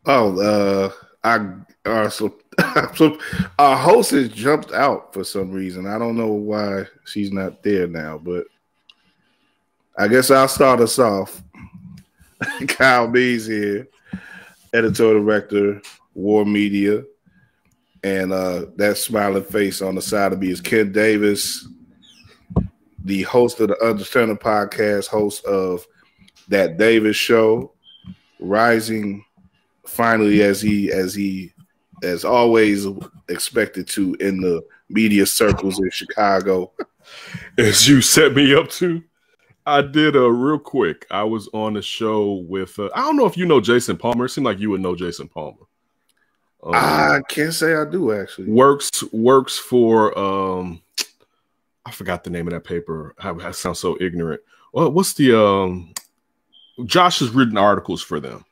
Oh, so, so our host has jumped out for some reason. I don't know why she's not there now, but I guess I'll start us off. Kyle Bees here, editorial director, WARR Media, and that smiling face on the side of me is Ken Davis, the host of the Understanding podcast, host of That Davis Show, rising finally as always expected to in the media circles in Chicago. As you set me up to, I did real quick. I was on a show with I don't know if you know Jason Palmer. It seemed like you would know Jason Palmer. I can't say I do actually. Works for I forgot the name of that paper. I sound so ignorant. What's the Josh has written articles for them.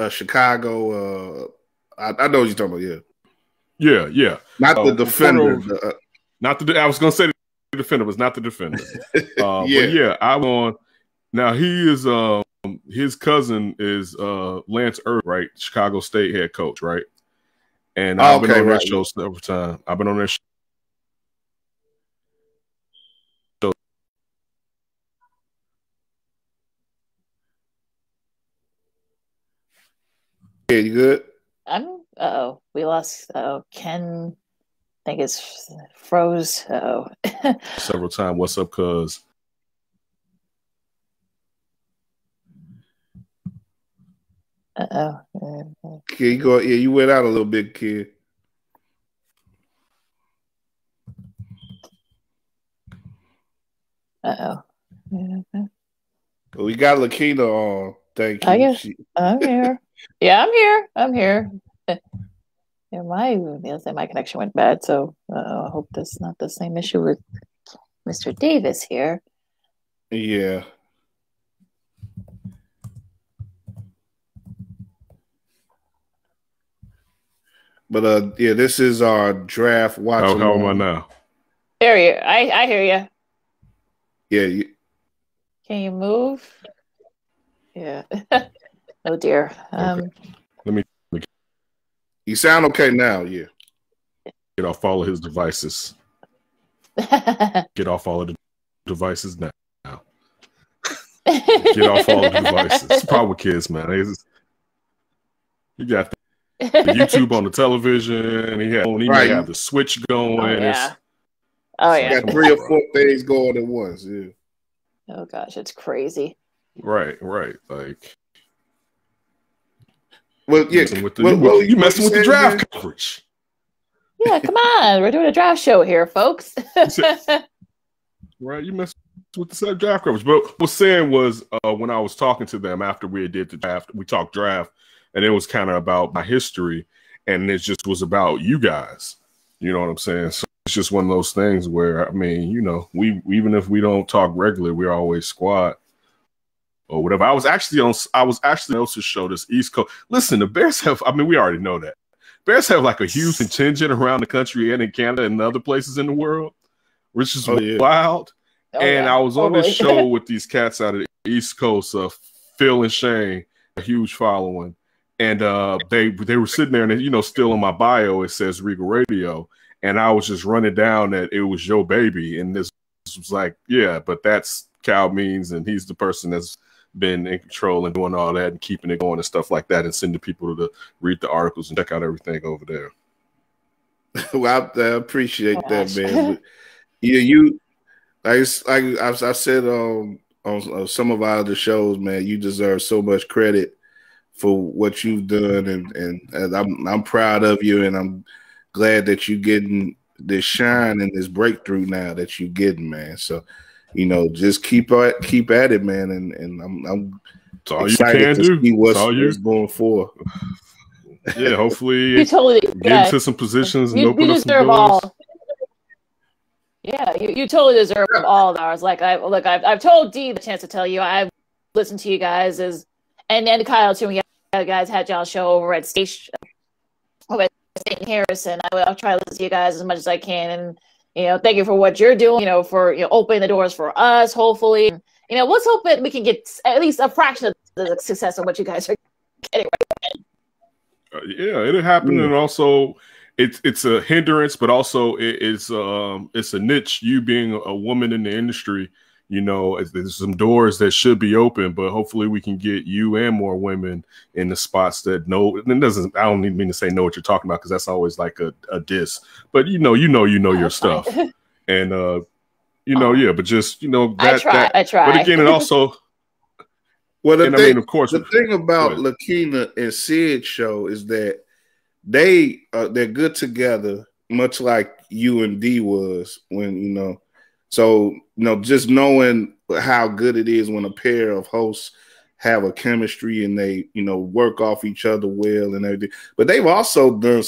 Chicago. I know what you're talking about. Yeah. Not the Defender. I was going to say the Defender, but it's not the Defender. But yeah, I'm on. Now he is. His cousin is Lance Irvin, right? Chicago State head coach, right? And I've been on that show several times. I've been on that show. Yeah, you good? We lost. Ken, I think it's froze. Several times. What's up, cuz? Okay, you go. Yeah, you went out a little bit, kid. Well, we got Lakeena on. Thank you. I'm here. Yeah, I'm here. Yeah, my connection went bad, so I hope that's not the same issue with Mr. Davis here. Yeah. But this is our draft watch. How am I now? There you. I hear you. Yeah. Can you move? Yeah. Oh dear. Okay. Let me. You sound okay now. Yeah. Get off all of his devices. Get off all of the devices now. Get off all of the devices. It's probably with kids, man. You got the YouTube on the television. He may have the switch going. Oh yeah. Got 3 or 4 things going at once. Yeah. Oh gosh, it's crazy. Right. Like, well, yeah. You messing with the draft coverage? Yeah, come on. We're doing a draft show here, folks. Right, you messed with the draft coverage. But what I was saying was when I was talking to them after we did the draft, we talked draft, and it was kind of about my history, and it just was about you guys. You know what I'm saying? So it's just one of those things where, I mean, we even if we don't talk regularly, we're always squad or whatever. I was actually on Elsa's show, this East Coast. Listen, the Bears have, I mean, we already know that. Bears have like a huge contingent around the country and in Canada and other places in the world, which is wild. I was on this show with these cats out of the East Coast, Phil and Shane, a huge following. And they were sitting there, and still in my bio it says Regal Radio, and I was just running down that it was your baby, and this was like, yeah, but that's Cal Means, and he's the person that's been in control and doing all that and keeping it going and stuff like that, and sending people to read the articles and check out everything over there. Well, I appreciate that, man. But, you like I've said on some of our other shows, man, you deserve so much credit for what you've done, and I'm proud of you, and I'm glad that you're getting this shine and this breakthrough now that you're getting, man. So, just keep at it, man, and I'm excited to see what's going for. Yeah, hopefully you totally get into some positions and open up some doors. All. Yeah, you totally deserve all of ours. Like I've told Dee the chance to tell you I've listened to you guys and Kyle too. You guys had y'all show over at State Harrison. I'll try to listen to you guys as much as I can, and thank you for what you're doing. For opening the doors for us. Hopefully, let's hope that we can get at least a fraction of the success of what you guys are getting right now. Yeah, it'll happen, and also it's a hindrance, but also it's a niche. You being a woman in the industry, you know, there's some doors that should be open, but hopefully we can get you and more women in the spots that know. And it doesn't. I don't even mean to say know what you're talking about, because that's always like a diss. But you know your stuff, and you know, yeah. But just, you know, I try. But again, it also. Well, of course, the thing about Lakeena and Sid's show is that they're good together, much like you and D was when, you know. So, you know, just knowing how good it is when a pair of hosts have a chemistry and they, you know, work off each other well and everything. But they've also done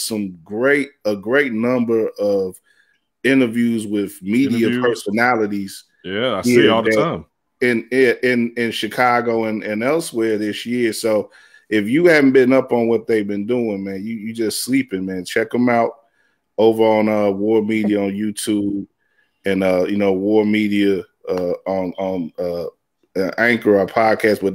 a great number of interviews with media personalities. Yeah, I see all the time. In Chicago and elsewhere this year. So if you haven't been up on what they've been doing, man, you just sleeping, man. Check them out over on WARR Media on YouTube, and you know, WARR Media on Anchor, our podcast. But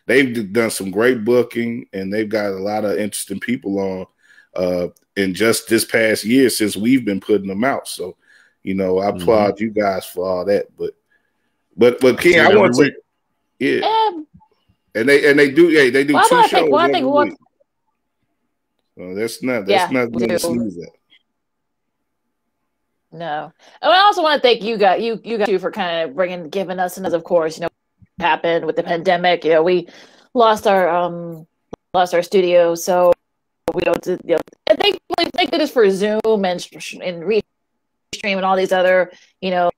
they've done some great booking, and they've got a lot of interesting people on in just this past year since we've been putting them out. So, you know, I applaud you guys for all that. But King, I want to, and they do 2 shows every week. So that's nothing to sneeze at. No, and I also want to thank you guys too for kind of giving us, and as of course, you know, what happened with the pandemic. You know, we lost our studio, so we don't. You know, thank goodness for Zoom and Restream and all these other, you know,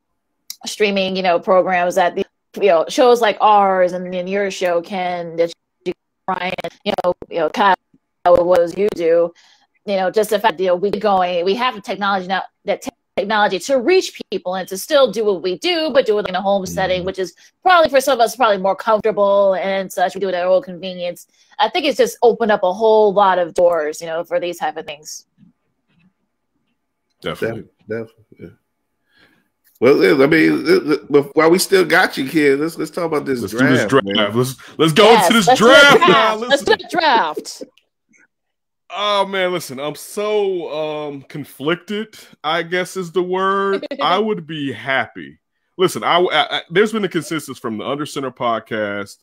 streaming, you know, programs that the, you know, shows like ours and your show that you, Ryan, you know, Kyle, what you do, you know, just the fact that, you know, we have the technology now, technology to reach people and to still do what we do, but do it in a home setting, which is probably for some of us probably more comfortable and such. We do it at our own convenience. I think it's just opened up a whole lot of doors, you know, for these type of things. Definitely. Yeah. Well, I mean, while we still got you, kid, let's talk about this draft. Do this draft. Let's go into this draft. Let's do the draft. Oh man, listen, I'm so conflicted, I guess is the word. I would be happy. Listen, I there's been a consensus from the Under Center podcast,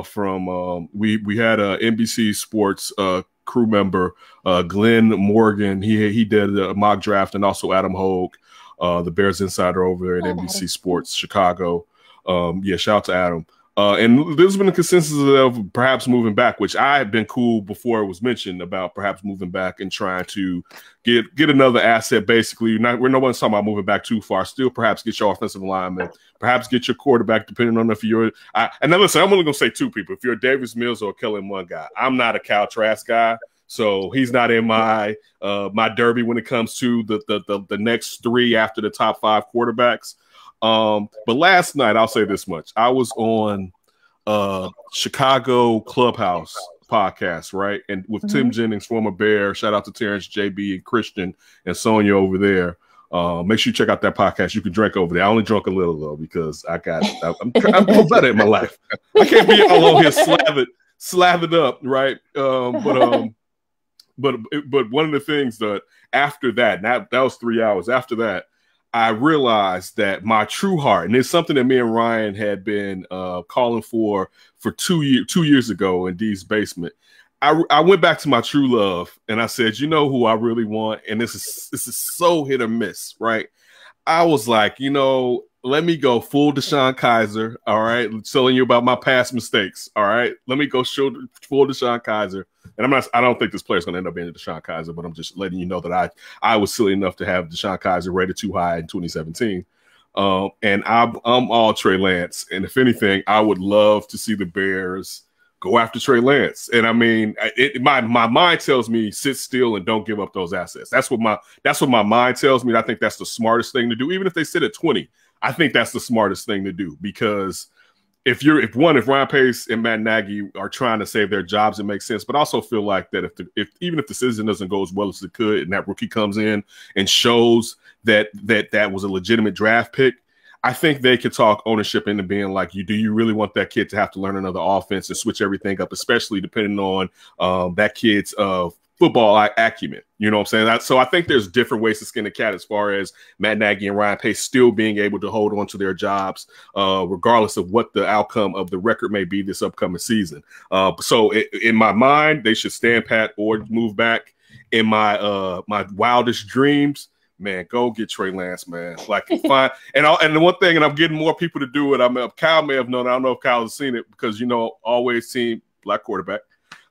from we had a NBC Sports crew member, Glenn Morgan. He did a mock draft, and also Adam Hogue, the Bears insider over there at NBC Sports Chicago. Shout out to Adam. And there's been a consensus of perhaps moving back, which I had been cool before it was mentioned about perhaps moving back and trying to get another asset. Basically, no one's talking about moving back too far. Still, perhaps get your offensive lineman, perhaps get your quarterback, depending on if you're. And now listen, I'm only gonna say 2 people. If you're a Davis Mills or a Kellen Mond guy, I'm not a Cal Trask guy, so he's not in my my derby when it comes to the next 3 after the top 5 quarterbacks. But last night, I'll say this much. I was on Chicago Clubhouse podcast, right? And with Tim Jennings, former Bear, shout out to Terrence, JB, and Christian and Sonia over there. Make sure you check out that podcast. You can drink over there. I only drunk a little though, because I'm better in my life. I can't be all on here slathered up, right? But one of the things that after that was 3 hours. After that, I realized that my true heart, and it's something that me and Ryan had been calling for 2 years ago in Dee's basement. I went back to my true love, and I said, you know who I really want, and this is so hit or miss, right? I was like, you know, let me go full Deshaun Kaiser, all right? Telling you about my past mistakes, all right? Let me go full Deshaun Kaiser. And I don't think this player's going to end up being a Deshaun Kaiser, but I'm just letting you know that I was silly enough to have Deshaun Kaiser rated too high in 2017. And I'm all Trey Lance. And if anything, I would love to see the Bears go after Trey Lance. And I mean, my mind tells me sit still and don't give up those assets. That's what my mind tells me. And I think that's the smartest thing to do. Even if they sit at 20, I think that's the smartest thing to do, because if Ryan Pace and Matt Nagy are trying to save their jobs, it makes sense. But I also feel like that even if the season doesn't go as well as it could, and that rookie comes in and shows that was a legitimate draft pick, I think they could talk ownership into being like, do you really want that kid to have to learn another offense and switch everything up, especially depending on that kid's football acumen? You know what I'm saying? So I think there's different ways to skin the cat as far as Matt Nagy and Ryan Pace still being able to hold on to their jobs, regardless of what the outcome of the record may be this upcoming season. So in my mind, they should stand pat or move back. In my my wildest dreams, man, go get Trey Lance, man. Like, fine. And the one thing, and I'm getting more people to do it. Kyle may have known. I don't know if Kyle has seen it because, always seen black quarterback.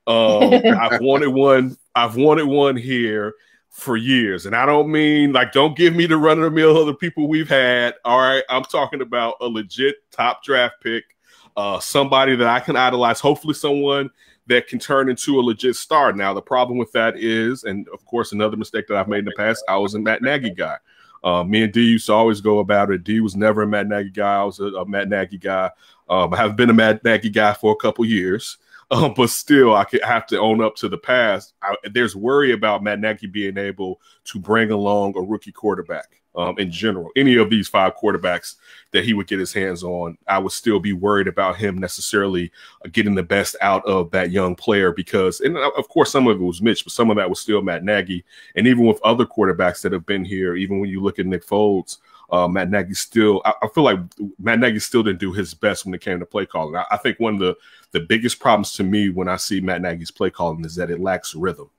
I've wanted one. I've wanted one here for years, and I don't mean like, don't give me the run of the mill of the people we've had. All right, I'm talking about a legit top draft pick, somebody that I can idolize. Hopefully, someone that can turn into a legit star. Now, the problem with that is, and of course, another mistake that I've made in the past, I was a Matt Nagy guy. Me and D used to always go about it. D was never a Matt Nagy guy. I was a Matt Nagy guy. I have been a Matt Nagy guy for a couple years, but still, I have to own up to the past. There's worry about Matt Nagy being able to bring along a rookie quarterback. In general, any of these 5 quarterbacks that he would get his hands on, I would still be worried about him necessarily getting the best out of that young player because, and of course, some of it was Mitch, but some of that was still Matt Nagy. And even with other quarterbacks that have been here, even when you look at Nick Foles, Matt Nagy still, I feel like Matt Nagy still didn't do his best when it came to play calling. I think one of the biggest problems to me when I see Matt Nagy's play calling is that it lacks rhythm.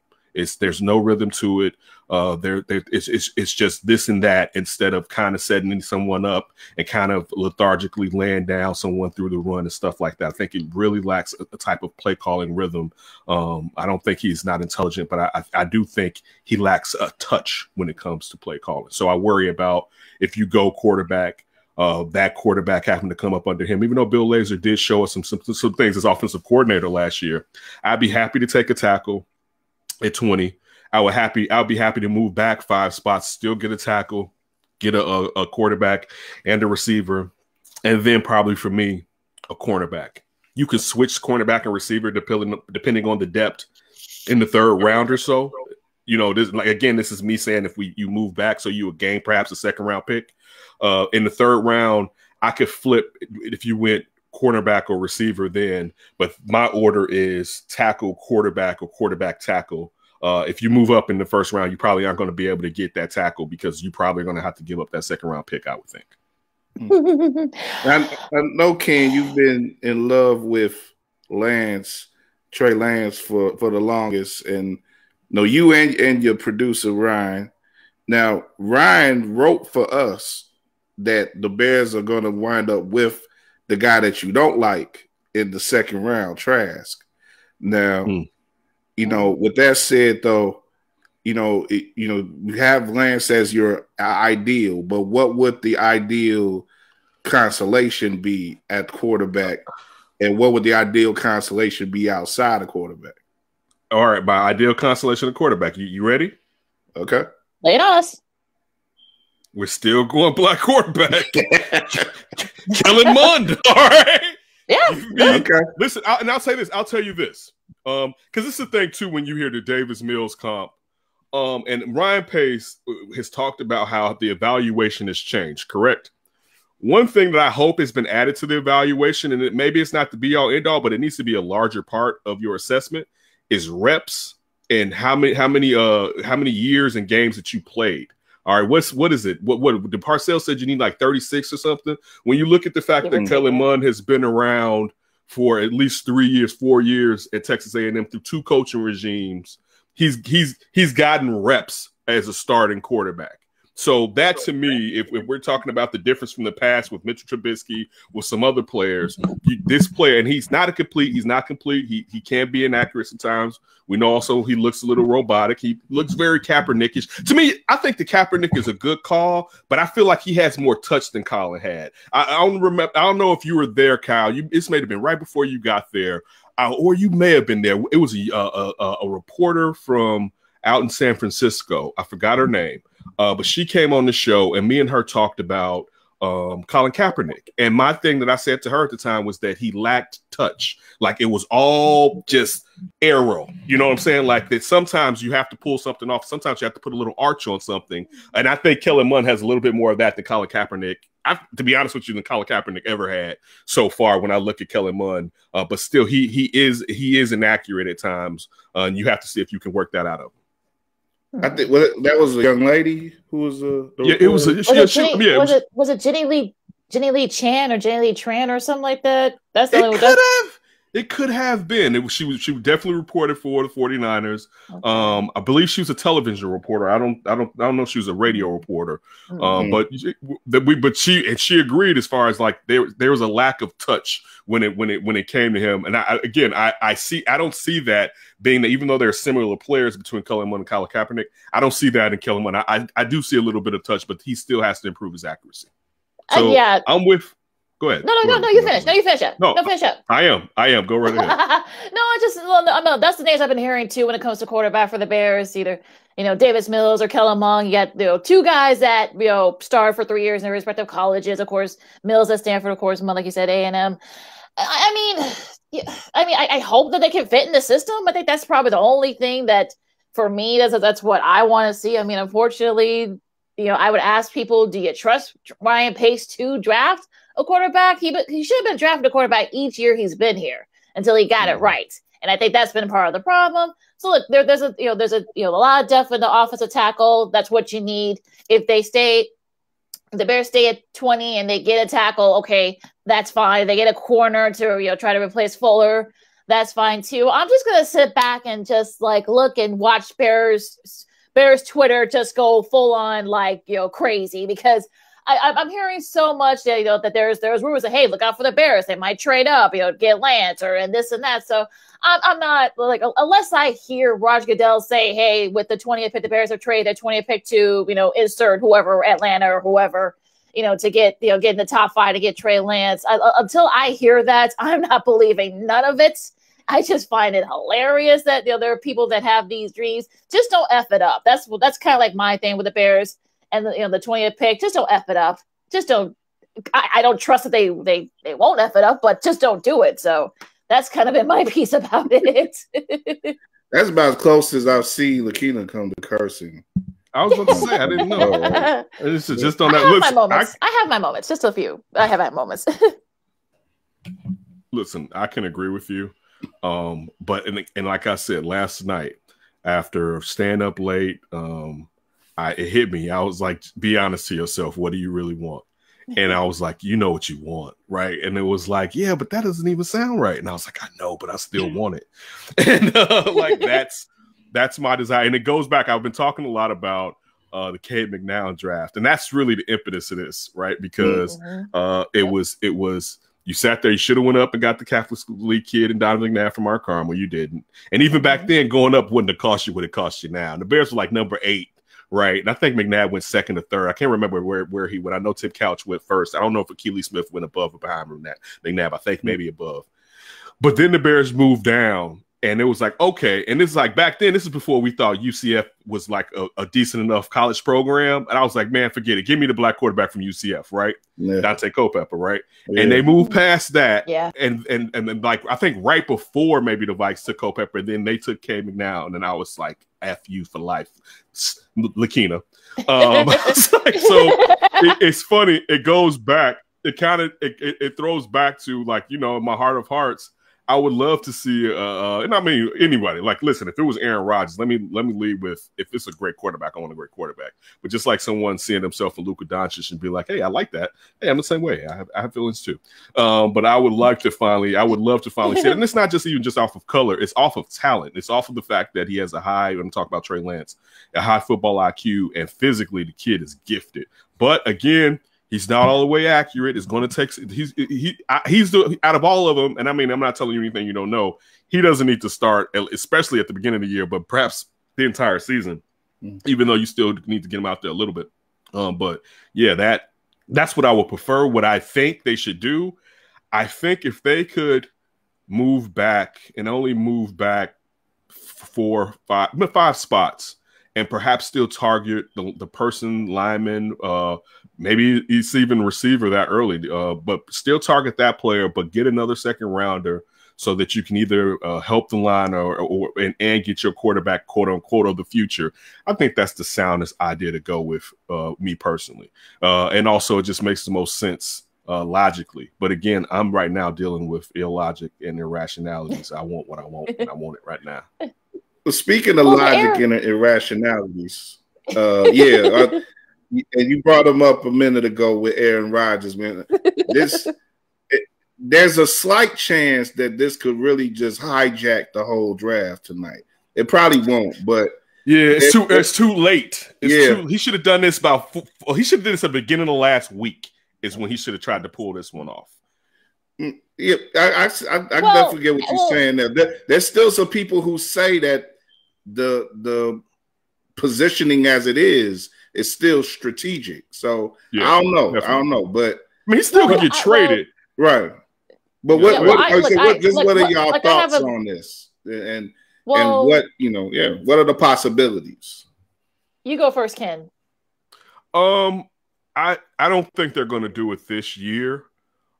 There's no rhythm to it. It's just this and that instead of kind of setting someone up and kind of lethargically laying down someone through the run and stuff like that. I think it really lacks a type of play calling rhythm. I don't think he's not intelligent, but I do think he lacks a touch when it comes to play calling. So I worry about if you go quarterback, that quarterback having to come up under him, even though Bill Lazor did show us some things as offensive coordinator last year. I'd be happy to take a tackle at 20. I'd be happy to move back 5 spots, still get a tackle, get a quarterback and a receiver, and then probably for me, a cornerback. You can switch cornerback and receiver depending on the depth in the 3rd round or so. This is me saying if you move back, so you would gain perhaps a 2nd round pick. In the 3rd round, I could flip if you went cornerback or receiver then, but my order is tackle, quarterback, or quarterback, tackle. If you move up in the 1st round, you probably aren't going to be able to get that tackle because you're probably going to have to give up that 2nd round pick, I would think. I know, Ken, you've been in love with Trey Lance for the longest, and you and your producer Ryan. Now, Ryan wrote for us that the Bears are going to wind up with the guy that you don't like in the 2nd round, Trask. Now, with that said, though, you have Lance as your ideal, but what would the ideal constellation be at quarterback, and what would the ideal constellation be outside of quarterback? All right, my ideal constellation of quarterback. You ready? Okay. Lay it on us. We're still going black quarterback. Kellen Mond. All right. Yeah. Okay. Listen, I'll say this. I'll tell you this. Because this is the thing, too, when you hear the Davis Mills comp. And Ryan Pace has talked about how the evaluation has changed, correct? One thing that I hope has been added to the evaluation, and maybe it's not the be-all, end-all, but it needs to be a larger part of your assessment, is reps and how many years and games that you played. All right, what is it? What the Parcells said you need like 36 or something. When you look at the fact that Kellen Mond has been around for at least 3 years, 4 years at Texas A&M through 2 coaching regimes, he's gotten reps as a starting quarterback. So that, to me, if we're talking about the difference from the past with Mitchell Trubisky, with some other players, this player, and he's not complete. He can be inaccurate sometimes. We know also he looks a little robotic. He looks very Kaepernickish. To me, I think the Kaepernick is a good call, but I feel like he has more touch than Colin had. I don't know if you were there, Kyle. This may have been right before you got there, or you may have been there. It was a reporter from out in San Francisco. I forgot her name. But she came on the show, and me and her talked about Colin Kaepernick. And my thing that I said to her at the time was that he lacked touch. Like, it was all just arrow. You know what I'm saying? Like, that sometimes you have to pull something off. Sometimes you have to put a little arch on something. And I think Kellen Mond has a little bit more of that than Colin Kaepernick. To be honest with you, than Colin Kaepernick ever had so far when I look at Kellen Mond. But still, he is inaccurate at times. And you have to see if you can work that out of him. I think that was a young lady who was it was. Was it Jenny Lee Chan or Jenny Lee Tran or something like that? That's the only one. It could have been. She definitely reported for the 49ers. Okay. I believe she was a television reporter. I don't know if she was a radio reporter. But she agreed as far as like there was a lack of touch when it came to him. And I don't see that being that, even though there are similar players between Kellen Mond and Colin Kaepernick, I don't see that in Kellen Mond. I do see a little bit of touch, but he still has to improve his accuracy. So yeah. I'm with. Go ahead. No, you finish. No, you finish up. No, finish up. I am. Go right ahead. That's the names I've been hearing too when it comes to quarterback for the Bears. Either Davis Mills or Kellen Mond. You got two guys that starred for 3 years in their respective colleges. Of course, Mills at Stanford. Of course, Mond, like you said, A&M. I hope that they can fit in the system. I think that's probably the only thing that for me that's what I want to see. I mean, unfortunately, I would ask people, do you trust Ryan Pace to draft a quarterback? He should have been drafted a quarterback each year he's been here until he got it right. And I think that's been part of the problem. So look, there's a lot of depth in the offensive tackle. That's what you need. If the Bears stay at 20 and they get a tackle, okay, that's fine. They get a corner to try to replace Fuller, that's fine too. I'm just gonna sit back and just like look and watch Bears Twitter just go full on crazy, because I'm hearing so much that that there's rumors that, hey, look out for the Bears, they might trade up, get Lance and this and that. So I'm not unless I hear Roger Goodell say, hey, with the 20th pick, the Bears have traded their 20th pick to insert whoever, Atlanta or whoever, to get get in the top 5 to get Trey Lance. Until I hear that, I'm not believing none of it. I just find it hilarious that there are people that have these dreams. Just don't F it up. That's kind of like my thing with the Bears and the 20th pick. Just don't F it up. Just don't. I don't trust that they won't F it up, but just don't do it. So that's kind of been my piece about it. That's about as close as I've seen Lakeena come to cursing. I was about to say, I didn't know. Right? This is just on that. I have my moments. Just a few. I have my moments. Listen, I can agree with you. But like I said last night, after staying up late, it hit me. I was like, be honest to yourself. What do you really want? And I was like, you know what you want, right? And it was like, yeah, but that doesn't even sound right. And I was like, I know, but I still want it. And that's my desire. And it goes back. I've been talking a lot about the Cade McNown draft, and that's really the impetus of this, right? Because it was. You sat there, you should have went up and got the Catholic League kid and Donovan McNabb from our Carmel. You didn't. And even back then, going up wouldn't have cost you what it cost you now. And the Bears were like number 8, right? And I think McNabb went 2nd or 3rd. I can't remember where he went. I know Tim Couch went 1st. I don't know if Akili Smith went above or behind McNabb. I think maybe above. But then the Bears moved down. And it was like, okay. And it's like back then, this is before we thought UCF was like a decent enough college program. And I was like, man, forget it. Give me the black quarterback from UCF, right? Yeah. Dante Culpepper, right? Yeah. And they moved past that. Yeah. And then like, I think right before maybe the Vikes took Culpepper, then they took Cade McNown. And I was like, F you for life. Lakeena. It's funny. It goes back. It throws back to like, in my heart of hearts, I would love to see, and I mean anybody. Like, listen, if it was Aaron Rodgers, let me lead with, if it's a great quarterback, I want a great quarterback. But just like someone seeing himself in Luka Doncic and be like, hey, I like that. Hey, I'm the same way. I have feelings too. But I would love to finally see it. And it's not just even just off of color. It's off of talent. It's off of the fact that he has a high, when I'm talking about Trey Lance, a high football IQ, and physically the kid is gifted. But again, he's not all the way accurate. It's going to take. He's the, out of all of them, and I mean, I'm not telling you anything you don't know. He doesn't need to start, especially at the beginning of the year, but perhaps the entire season. Even though you still need to get him out there a little bit. But yeah, that's what I would prefer. What I think they should do, I think if they could move back and only move back 5 spots, and perhaps still target the person, lineman, maybe it's even receiver that early, but still target that player, but get another second rounder so that you can either help the line and get your quarterback, quote unquote, of the future. I think that's the soundest idea to go with, me personally. And also it just makes the most sense logically. But again, I'm right now dealing with illogic and irrationalities. I want what I want, and I want it right now. Well, speaking of logic and irrationalities, and you brought them up a minute ago with Aaron Rodgers, man. There's a slight chance that this could really just hijack the whole draft tonight. It probably won't, but it's too late. He should have done this he should have done this at the beginning of last week is when he should have tried to pull this one off. Yeah, I definitely get what you're saying there. There's still some people who say that the positioning as it is still strategic. So I don't know, but I mean, he still could get traded, right? But what are y'all thoughts on this? And what what are the possibilities? You go first, Ken. I don't think they're going to do it this year.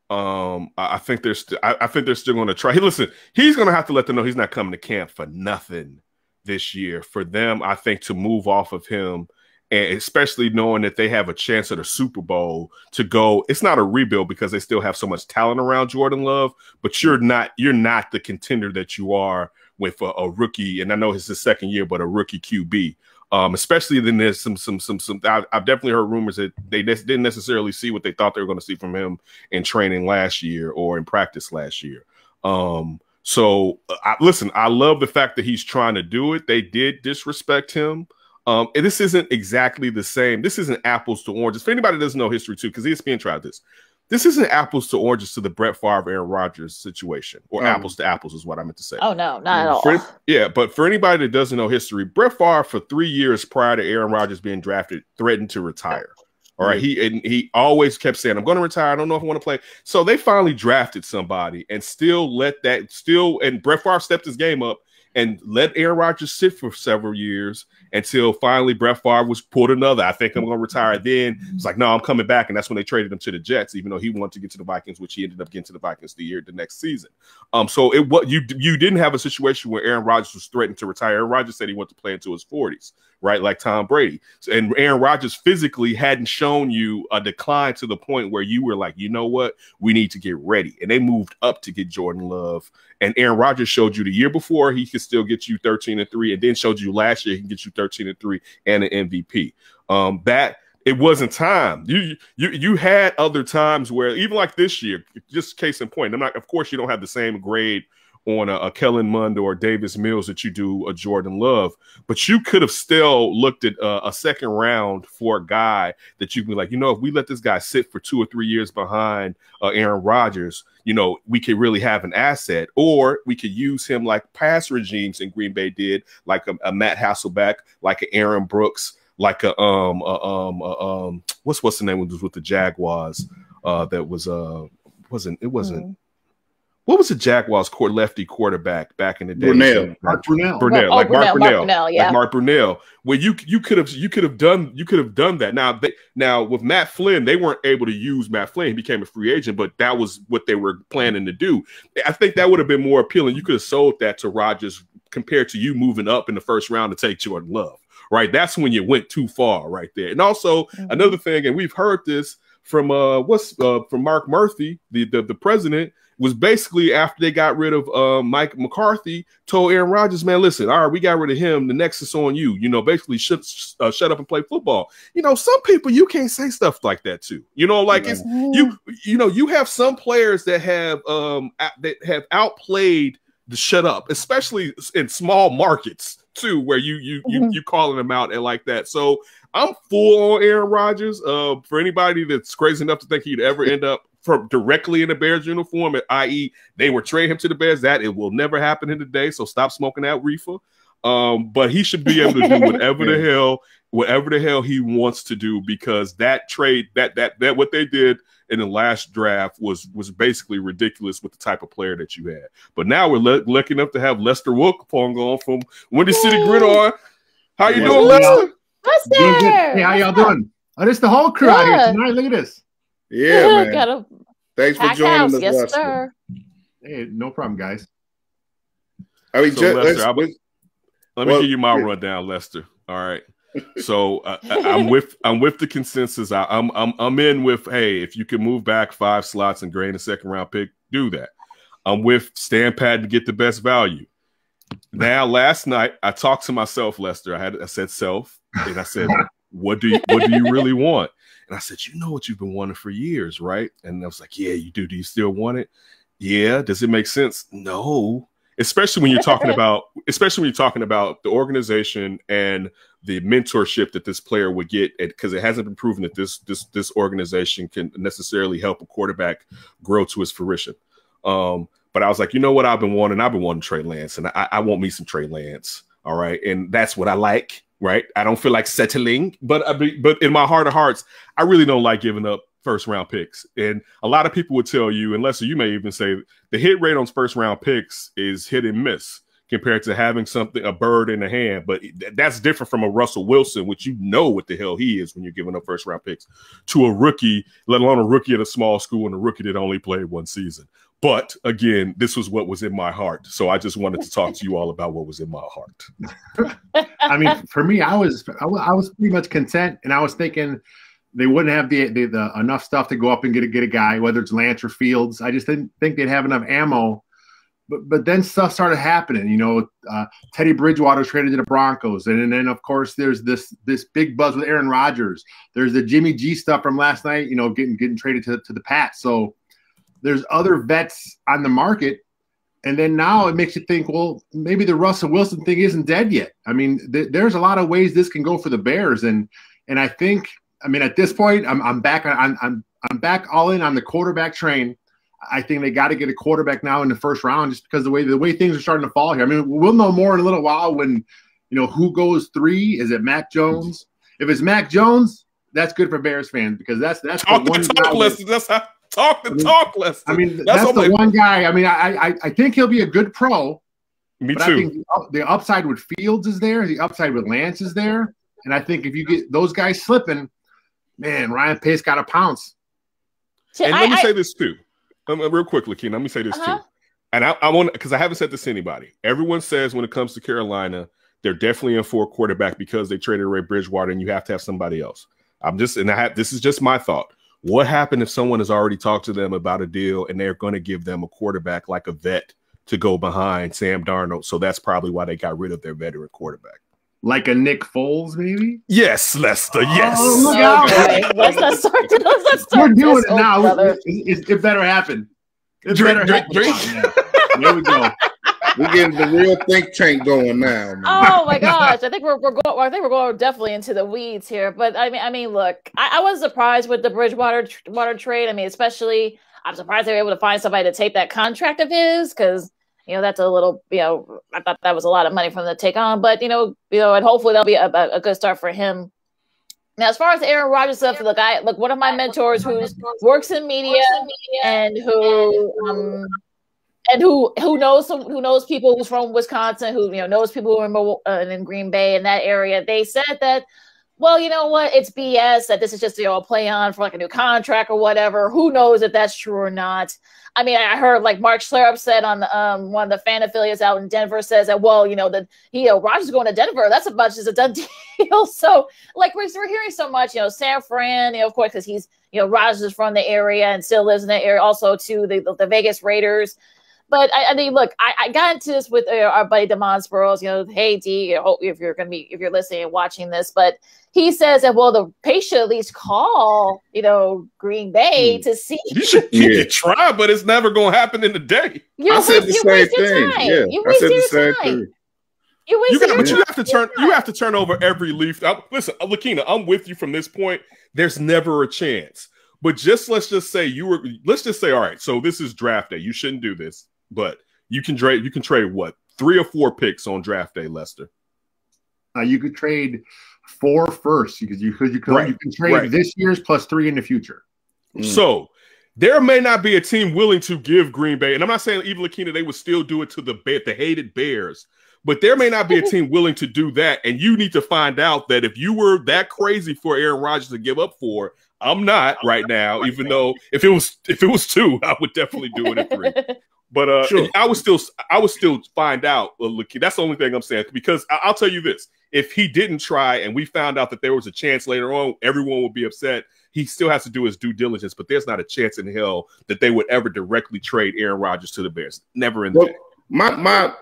I think they're still going to try. Listen, he's going to have to let them know he's not coming to camp for nothing this year. For them, I think to move off of him, and especially knowing that they have a chance at a Super Bowl to go, it's not a rebuild because they still have so much talent around Jordan Love, but you're not the contender that you are with a rookie. And I know it's his second year, but a rookie QB. Especially then there's some I've definitely heard rumors that they didn't necessarily see what they thought they were going to see from him in training last year or in practice last year. So I love the fact that he's trying to do it. They did disrespect him. And this isn't exactly the same. This isn't apples to oranges. For anybody that doesn't know history too, because ESPN tried this. This isn't apples to oranges to the Brett Favre, Aaron Rodgers situation, or apples to apples is what I meant to say. Oh, no, not at all. But for anybody that doesn't know history, Brett Favre, for 3 years prior to Aaron Rodgers being drafted, threatened to retire. All right. He always kept saying, I'm going to retire. I don't know if I want to play. So they finally drafted somebody and and Brett Favre stepped his game up and let Aaron Rodgers sit for several years until finally Brett Favre was pulled another. I think I'm going to retire. Then it's like, no, I'm coming back. And that's when they traded him to the Jets, even though he wanted to get to the Vikings, which he ended up getting to the Vikings the next season. So you didn't have a situation where Aaron Rodgers was threatened to retire. Aaron Rodgers said he wanted to play into his 40s, right? Like Tom Brady. And Aaron Rodgers physically hadn't shown you a decline to the point where you were like, you know what? We need to get ready. And they moved up to get Jordan Love. And Aaron Rodgers showed you the year before he could still get you 13-3, and then showed you last year he can get you 13-3 and an MVP. That it wasn't time. You had other times where, even like this year, just case in point. Of course, you don't have the same grade on a Kellen Mond or Davis Mills that you do a Jordan Love, but you could have still looked at a second round for a guy that you can be like, if we let this guy sit for 2 or 3 years behind Aaron Rodgers, we could really have an asset, or we could use him like past regimes in Green Bay did, like a Matt Hasselbeck, like an Aaron Brooks, like a what's the name with the Jaguars? That was what was the Jaguars lefty quarterback back in the day? Mark Brunell. Mark Brunell. Where you could have done that. Now with Matt Flynn, they weren't able to use Matt Flynn. He became a free agent, but that was what they were planning to do. I think that would have been more appealing. You could have sold that to Rodgers compared to you moving up in the first round to take Jordan Love. Right, that's when you went too far, right there. And also another thing, and we've heard this from from Mark Murphy, the president. Was basically after they got rid of Mike McCarthy, told Aaron Rodgers, man, listen, all right, we got rid of him. The next is on you. Basically shut up and play football. Some people you can't say stuff like that to. It's you have some players that have outplayed the shut up, especially in small markets too, where you calling them out and like that. So I'm full on Aaron Rodgers. For anybody that's crazy enough to think he'd ever end up directly in a Bears uniform, i.e. they were trading him to the Bears, that it will never happen in the day. So stop smoking that reefer. But he should be able to do whatever the hell he wants to do, because that trade, that what they did in the last draft was basically ridiculous with the type of player that you had. But now we're lucky enough to have Lester Wiltfong on from Windy City Gridiron. How you doing, Lester? Lester! Doing good. Hey, how y'all doing? Oh, this is the whole crew out here tonight. Look at this. Yeah, man. Thanks for joining us, yes, Lester. sir. Hey, no problem, guys. I mean, so Lester, let me give you my rundown, Lester. All right. So I'm with the consensus. I'm in with, hey, if you can move back 5 slots and gain a second round pick, do that. I'm with stand pat to get the best value. Now, last night I talked to myself, Lester. I said self, and I said, what do you really want? And I said, you know what you've been wanting for years, right? And I was like, yeah, you do. Do you still want it? Yeah. Does it make sense? No. Especially when you're talking about the organization and the mentorship that this player would get, because it hasn't been proven that this organization can necessarily help a quarterback grow to his fruition. But I was like, you know what I've been wanting Trey Lance, and I want me some Trey Lance. All right. And that's what I like. Right. I don't feel like settling, but in my heart of hearts, I really don't like giving up first round picks. And a lot of people would tell you, and Lester, you may even say the hit rate on first round picks is hit and miss compared to having a bird in the hand. But that's different from a Russell Wilson, which you know what the hell he is when you're giving up first round picks, to a rookie, let alone a rookie at a small school and a rookie that only played 1 season. But again, this was what was in my heart. So I just wanted to talk to you all about what was in my heart. I mean, for me, I was pretty much content, and I was thinking they wouldn't have the enough stuff to go up and get a guy, whether it's Lance or Fields. I just didn't think they'd have enough ammo. But then stuff started happening. You know, Teddy Bridgewater traded to the Broncos, and then of course there's this big buzz with Aaron Rodgers. There's the Jimmy G stuff from last night. You know, getting traded to the Pats. So there's other vets on the market, and then now it makes you think, well, maybe the Russell Wilson thing isn't dead yet. I mean, there's a lot of ways this can go for the Bears, and I think, I mean, at this point, I'm back all in on the quarterback train. I think they got to get a quarterback now in the first round, just because the way things are starting to fall here. I mean, we'll know more in a little while when, you know, who goes 3. Is it Mac Jones? If it's Mac Jones, that's good for Bears fans, because that's the one guy. That's how talk, Lester. I mean, that's the one guy. I mean, I think he'll be a good pro. Me but too. I think the upside with Fields is there. The upside with Lance is there. And I think if you get those guys slipping, man, Ryan Pace got to pounce. And let me say this too. Real quick, Lakeena, let me say this too. And I want, because I haven't said this to anybody. Everyone says when it comes to Carolina, they're definitely in for a quarterback because they traded Ray Bridgewater, and you have to have somebody else. This is just my thought. What happened if someone has already talked to them about a deal and they're going to give them a quarterback like a vet to go behind Sam Darnold? So that's probably why they got rid of their veteran quarterback. Like a Nick Foles, maybe? Yes, Lester, yes. Oh, look out. Let's start We're doing it now. It better happen. It better happen. Yeah. There we go. We're getting the real think tank going now, man. Oh my gosh, I think we're going definitely into the weeds here. But I mean, look, I was surprised with the Bridgewater trade. I mean, especially I'm surprised they were able to find somebody to take that contract of his, because you know that's a little, you know, I thought that was a lot of money for them to take on. But you know, and hopefully that'll be a good start for him. Now, as far as the Aaron Rodgers stuff, look, one of my mentors who works in media and who knows people who's from Wisconsin, who knows people who are in Green Bay in that area. They said that, well, you know what, it's BS, that this is just a play on for like a new contract or whatever. Who knows if that's true or not? I mean, I heard like Mark Schlereth said on one of the fan affiliates out in Denver says that, well, Rodgers is going to Denver. That's about just a done deal. So like we're hearing so much, San Fran, of course, because he's, Rodgers is from the area and still lives in the area, also to the Vegas Raiders. But I mean, look, I got into this with our buddy Damon Sproles. Hey D, if you're listening and watching this, but he says that, well, the Pace should at least call Green Bay to see. You should try, but it's never going to happen in a day. I said the same thing. Yeah, I said the same thing. You have to turn over every leaf. Listen, Lakeena, I'm with you from this point. There's never a chance. But let's just say, all right, so this is draft day. You shouldn't do this, but you can trade what, 3 or 4 picks on draft day, Lester? You could trade 4 first, because you can trade this year's plus 3 in the future. So there may not be a team willing to give Green Bay, and I'm not saying even Lakeena, they would still do it to the hated Bears. But there may not be a team willing to do that. And you need to find out that if you were that crazy for Aaron Rodgers to give up for, I'm not right now, even though if it was 2, I would definitely do it at 3. But sure. I would still find out. That's the only thing I'm saying, because I'll tell you this. If he didn't try and we found out that there was a chance later on, everyone would be upset. He still has to do his due diligence, but there's not a chance in hell that they would ever directly trade Aaron Rodgers to the Bears. Never in the day. My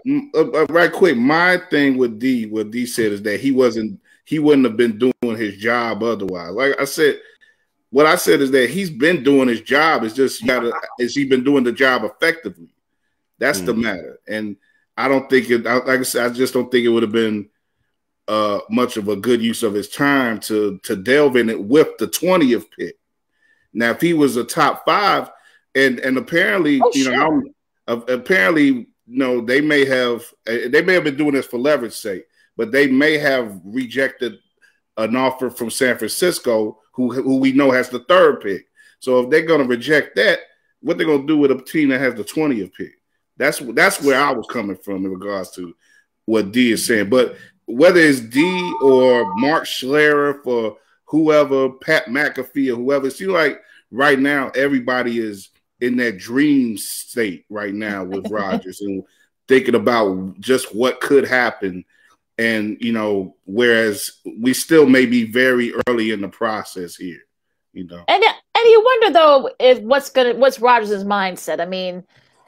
right quick, my thing with what D said is that he wouldn't have been doing his job otherwise. Like I said, what I said is that he's been doing his job. It's just is he been doing the job effectively? That's the matter. And I don't think it. Like I said, I just don't think it would have been much of a good use of his time to delve in it with the 20th pick. Now, if he was a top 5, and apparently, apparently. No, they may have been doing this for leverage sake, but they may have rejected an offer from San Francisco, who we know has the 3rd pick. So if they're going to reject that, what they're going to do with a team that has the 20th pick? That's where I was coming from in regards to what D is saying. But whether it's D or Mark Schlereth or whoever, Pat McAfee or whoever, it seems like right now everybody is in that dream state right now with Rodgers and thinking about just what could happen. And, whereas we still may be very early in the process here, And you wonder, though, what's Rodgers' mindset? I mean,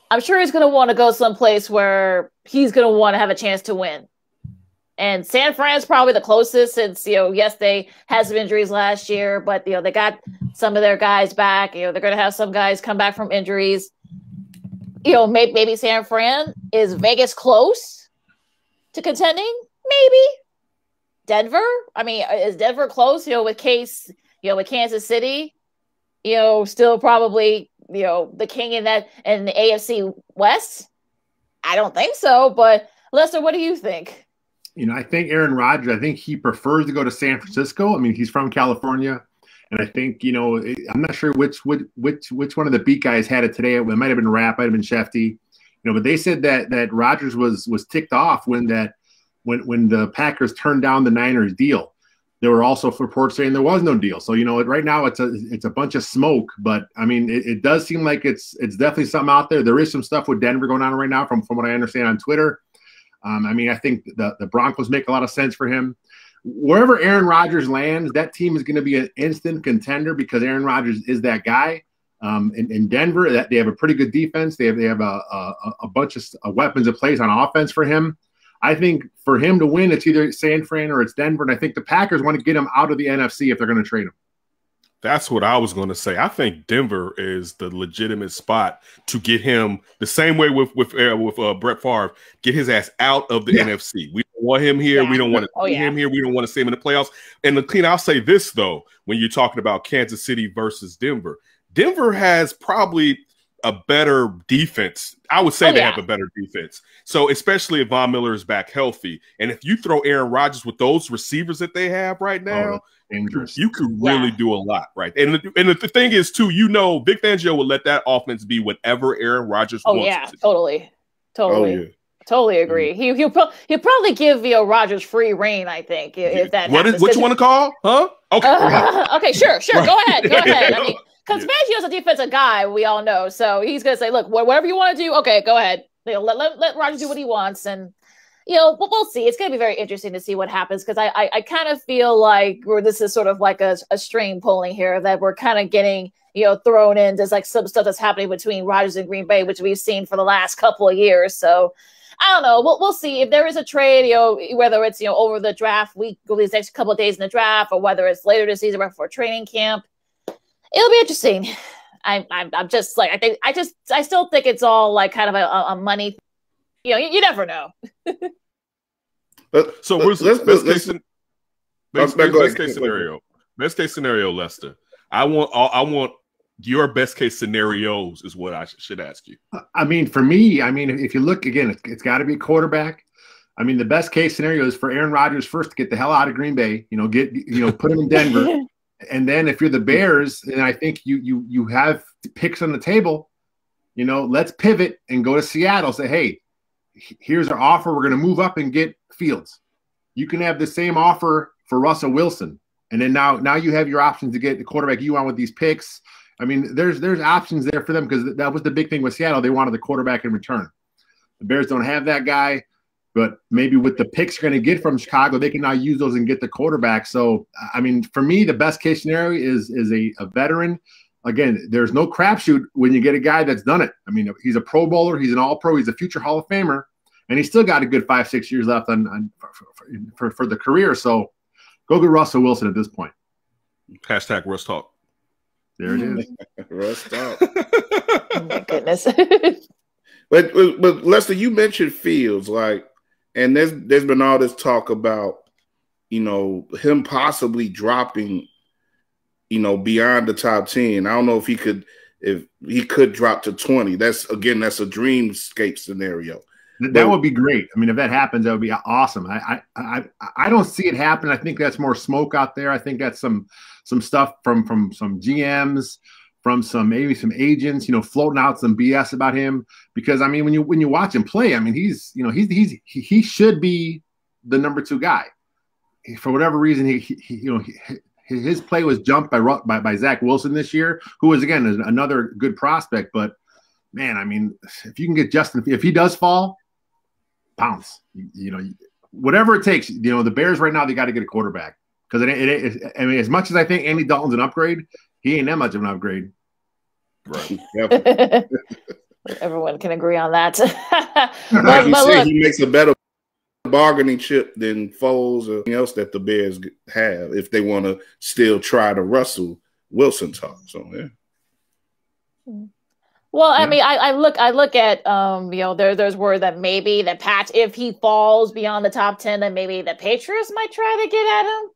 I'm sure he's going to want to go someplace where he's going to want to have a chance to win. And San Fran's probably the closest since, yes, they had some injuries last year, but, they got some of their guys back. They're going to have some guys come back from injuries. Maybe San Fran. Is Vegas close to contending? Maybe. Denver? I mean, is Denver close, with Kansas City, still probably, the king in the AFC West? I don't think so, but Lester, what do you think? I think Aaron Rodgers, he prefers to go to San Francisco. I mean, he's from California. And I think, I'm not sure which one of the beat guys had it today. It might have been Rapp, might have been Shefty. But they said that Rodgers was ticked off when the Packers turned down the Niners deal. There were also reports saying there was no deal. So, right now it's a bunch of smoke. But, I mean, it does seem like it's definitely something out there. There is some stuff with Denver going on right now from what I understand on Twitter. I think the Broncos make a lot of sense for him. Wherever Aaron Rodgers lands, that team is going to be an instant contender because Aaron Rodgers is that guy. In Denver, they have a pretty good defense. They have a bunch of weapons in place on offense for him. I think for him to win, it's either San Fran or it's Denver. And I think the Packers want to get him out of the NFC if they're going to trade him. That's what I was going to say. I think Denver is the legitimate spot to get him the same way with Brett Favre, get his ass out of the NFC. We don't want him here. We don't want to see him here. We don't want to see him in the playoffs. And Lakeena, I'll say this, though, when you're talking about Kansas City versus Denver, Denver has probably a better defense. I would say they have a better defense. So especially if Von Miller is back healthy. And if you throw Aaron Rodgers with those receivers that they have right now, you could really do a lot, right? And the thing is, too, Vic Fangio will let that offense be whatever Aaron Rodgers wants. Yeah, totally. Totally agree. He'll probably give Rodgers free reign, I think, if that happens. What you want to call? Huh? Okay. Okay, sure. Go ahead. I mean, because Fangio's a defensive guy, we all know. So he's going to say, look, whatever you want to do, okay, go ahead. Let Rodgers do what he wants. And, we'll see. It's going to be very interesting to see what happens because I kind of feel like this is sort of like a string pulling here that we're kind of getting, thrown in. There's like some stuff that's happening between Rodgers and Green Bay, which we've seen for the last couple of years. So I don't know. We'll see if there is a trade, whether it's, over the draft week, or these next couple of days in the draft, or whether it's later this season before training camp. It'll be interesting. I'm just like, I still think it's all like kind of a money. You never know. So where's the best case scenario? Best case scenario, Lester. I want your best case scenarios is what I should ask you. I mean, for me, if you look again, it's got to be a quarterback. I mean, the best case scenario is for Aaron Rodgers first to get the hell out of Green Bay. Put him in Denver, and then if you're the Bears, and I think you have picks on the table, let's pivot and go to Seattle. Say, hey, here's our offer. We're going to move up and get Fields. You can have the same offer for Russell Wilson. And then now you have your options to get the quarterback you want with these picks. I mean, there's options there for them because that was the big thing with Seattle. They wanted the quarterback in return. The Bears don't have that guy, but maybe with the picks you're going to get from Chicago, they can now use those and get the quarterback. So, I mean, for me, the best case scenario is a veteran. Again, there's no crapshoot when you get a guy that's done it. I mean, he's a Pro Bowler, he's an All-Pro, he's a future Hall of Famer, and he's still got a good 5-6 years left for the career. So, go get Russell Wilson at this point. Hashtag Russ Talk. There it is. Russ Talk. Oh my goodness. but Lester, you mentioned Fields, and there's been all this talk about, him possibly dropping, beyond the top 10. I don't know if he could drop to 20. That's a dreamscape scenario. That would be great. I mean, if that happens, that would be awesome. I don't see it happen. I think that's more smoke out there. I think that's some stuff from some GMs, from maybe some agents, floating out some BS about him. Because I mean, when you watch him play, I mean, he should be the number 2 guy. For whatever reason, his play was jumped by Zach Wilson this year, who is again another good prospect. But man, I mean, if you can get Justin, if he does fall, pounce. Whatever it takes. The Bears right now, they got to get a quarterback because I mean, as much as I think Andy Dalton's an upgrade, he ain't that much of an upgrade. Right. Everyone can agree on that. Like you said, he makes a better bargaining chip than Foles or anything else that the Bears have if they want to still try the Russell Wilson talk. So yeah. Well, I mean, I look at there's word that maybe the Pats, if he falls beyond the top 10, then maybe the Patriots might try to get at him.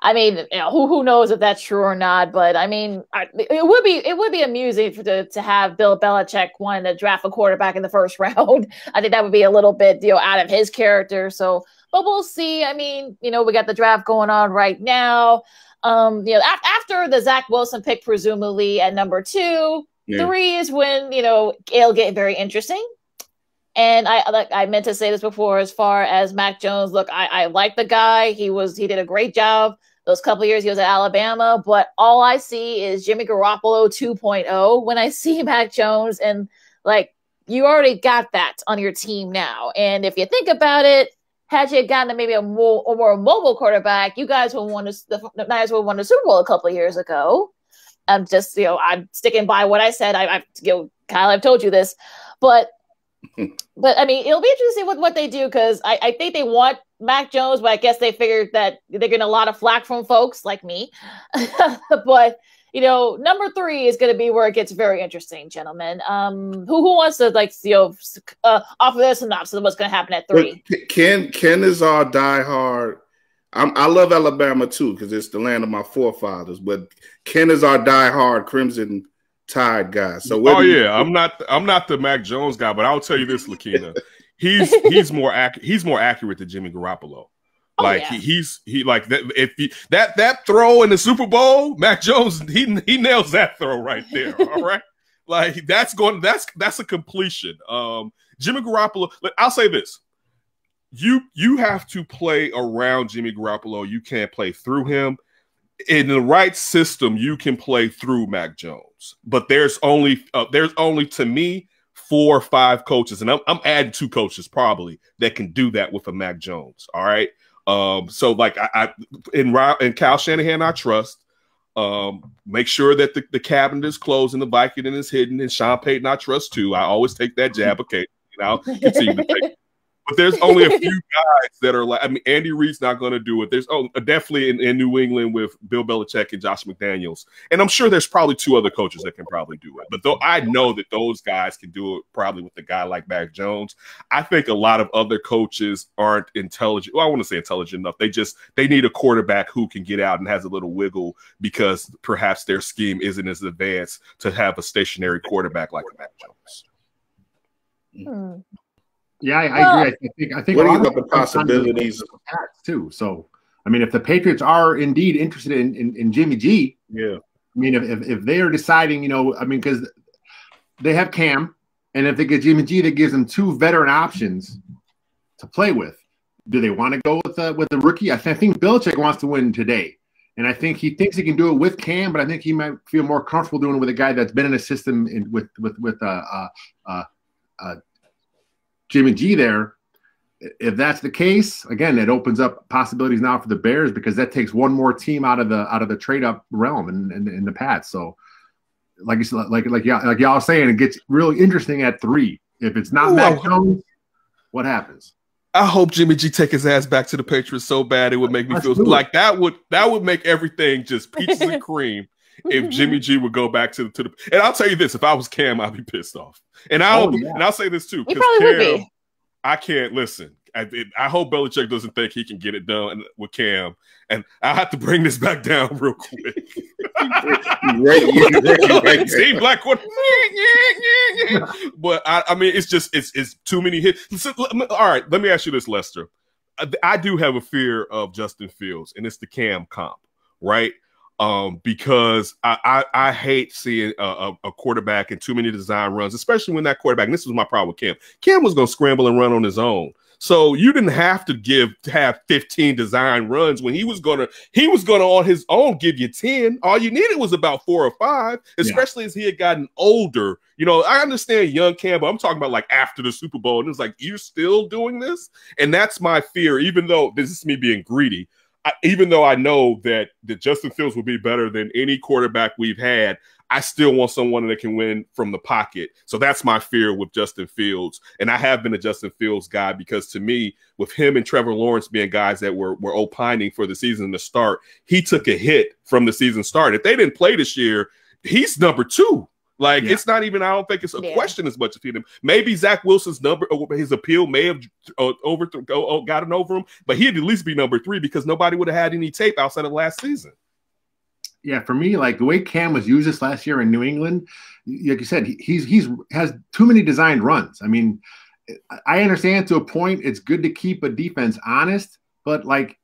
I mean, who knows if that's true or not? But I mean, it would be amusing to have Bill Belichick wanting to draft a quarterback in the first round. I think that would be a little bit out of his character. So, but we'll see. I mean, we got the draft going on right now. After the Zach Wilson pick, presumably at number 2. Yeah. 3 is when, it'll get very interesting. And I meant to say this before, as far as Mac Jones, look, I like the guy. He did a great job those couple of years he was at Alabama, but all I see is Jimmy Garoppolo 2.0 when I see Mac Jones, and you already got that on your team now. And if you think about it, had you gotten maybe a more mobile quarterback, you guys would have won the Super Bowl a couple of years ago. I'm just, I'm sticking by what I said. Kyle, I've told you this, but I mean, it'll be interesting to see what they do, because I think they want Mac Jones, but I guess they figured that they're getting a lot of flack from folks like me. But number 3 is going to be where it gets very interesting, gentlemen. Who wants to offer their synopsis of what's going to happen at 3? Ken is our diehard. I love Alabama too because it's the land of my forefathers. But Ken is our diehard Crimson Tide guy. So I'm not the Mac Jones guy, but I'll tell you this, Lakeena, he's more accurate than Jimmy Garoppolo. That throw in the Super Bowl, Mac Jones he nails that throw right there. All right, that's a completion. Jimmy Garoppolo. I'll say this. You have to play around Jimmy Garoppolo. You can't play through him. In the right system, you can play through Mac Jones. But there's only to me 4 or 5 coaches, and I'm adding 2 coaches probably that can do that with a Mac Jones. All right. So in Kyle Shanahan, I trust. Make sure that the cabinet is closed and the Vicodin is hidden, and Sean Payton I trust too. I always take that jab. Okay, I'll continue to take. But there's only a few guys that are Andy Reid's not going to do it. There's definitely in New England with Bill Belichick and Josh McDaniels. And I'm sure there's probably 2 other coaches that can probably do it. But though I know that those guys can do it probably with a guy like Mac Jones, I think a lot of other coaches aren't intelligent. Well, I want to say intelligent enough. They need a quarterback who can get out and has a little wiggle because perhaps their scheme isn't as advanced to have a stationary quarterback like a Mac Jones. Yeah, I agree. I think what do you think the possibilities too? So, I mean, if the Patriots are indeed interested in Jimmy G, yeah. I mean, if they are deciding, I mean, because they have Cam, And if they get Jimmy G, that gives them 2 veteran options to play with. Do they want to go with the rookie? I think Belichick wants to win today. And I think he thinks he can do it with Cam, but I think he might feel more comfortable doing it with a guy that's been in a system with Jimmy G there. If that's the case, again, it opens up possibilities now for the Bears because that takes one more team out of the trade up realm in the Pats. So, like y'all was saying, it gets really interesting at 3. If it's not Mac Jones, what happens? I hope Jimmy G take his ass back to the Patriots so bad it would make me feel like that would make everything just peaches and cream if Jimmy G would go back to the. And I'll tell you this: if I was Cam, I'd be pissed off. And I'll say this too. He probably would be. I can't listen. I hope Belichick doesn't think he can get it done with Cam, and I have to bring this back down real quick. See, Black one. But I mean, it's too many hits. So, all right, let me ask you this, Lester. I do have a fear of Justin Fields, and it's the Cam comp, right? Because I hate seeing a quarterback in too many design runs, especially when that quarterback, and this was my problem with Cam. Cam was going to scramble and run on his own. So you didn't have to have 15 design runs when he was gonna on his own give you 10. All you needed was about 4 or 5, especially as he had gotten older. You know, I understand young Cam, but I'm talking about like after the Super Bowl, and it's like, you're still doing this? And that's my fear, even though this is me being greedy. Even though I know that Justin Fields will be better than any quarterback we've had, I still want someone that can win from the pocket. So that's my fear with Justin Fields. And I have been a Justin Fields guy because to me, with him and Trevor Lawrence being guys that were opining for the season to start, he took a hit from the season start. If they didn't play this year, he's number 2. Like, it's not even, I don't think it's a question as much as him. Maybe Zach Wilson's his appeal may have gotten over him, but he'd at least be number 3 because nobody would have had any tape outside of last season. Yeah, for me, like the way Cam was used this last year in New England, like you said, he's has too many designed runs. I mean, I understand to a point it's good to keep a defense honest, but like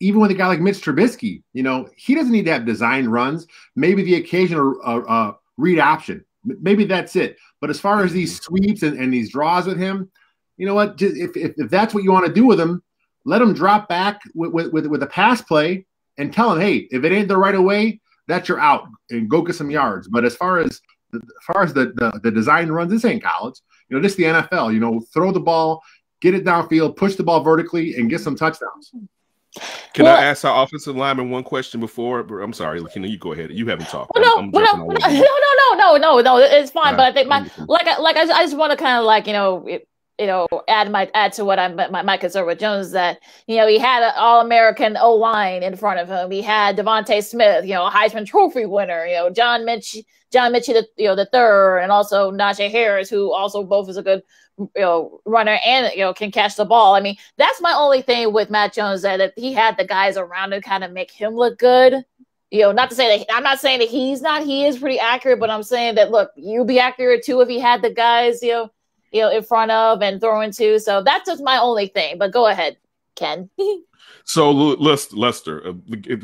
even with a guy like Mitch Trubisky, you know, he doesn't need to have designed runs. Maybe the occasional read option. Maybe that's it. But as far as these sweeps and these draws with him, you know what? Just if that's what you want to do with him, let him drop back with a pass play and tell him, hey, if it ain't the right away, that's your out and go get some yards. But as far as the design runs, this ain't college. You know, this is the NFL. You know, throw the ball, get it downfield, push the ball vertically, and get some touchdowns. Can I ask our offensive lineman one question before? I'm sorry, Lakeena, you go ahead. You haven't talked. No, it's fine. But I think I just want to kind of like add to what my concern with Jones is that he had an All-American O-line in front of him. He had Devontae Smith, Heisman Trophy winner. John Mitchell the third, and also Najee Harris, who also both is a good runner and can catch the ball. I mean, that's my only thing with Matt Jones, that if he had the guys around to kind of make him look good. Not to say that I'm not saying that he is pretty accurate, but I'm saying that look, you'd be accurate too if he had the guys in front of and throwing to. So that's just my only thing. But go ahead, Ken. So Lester,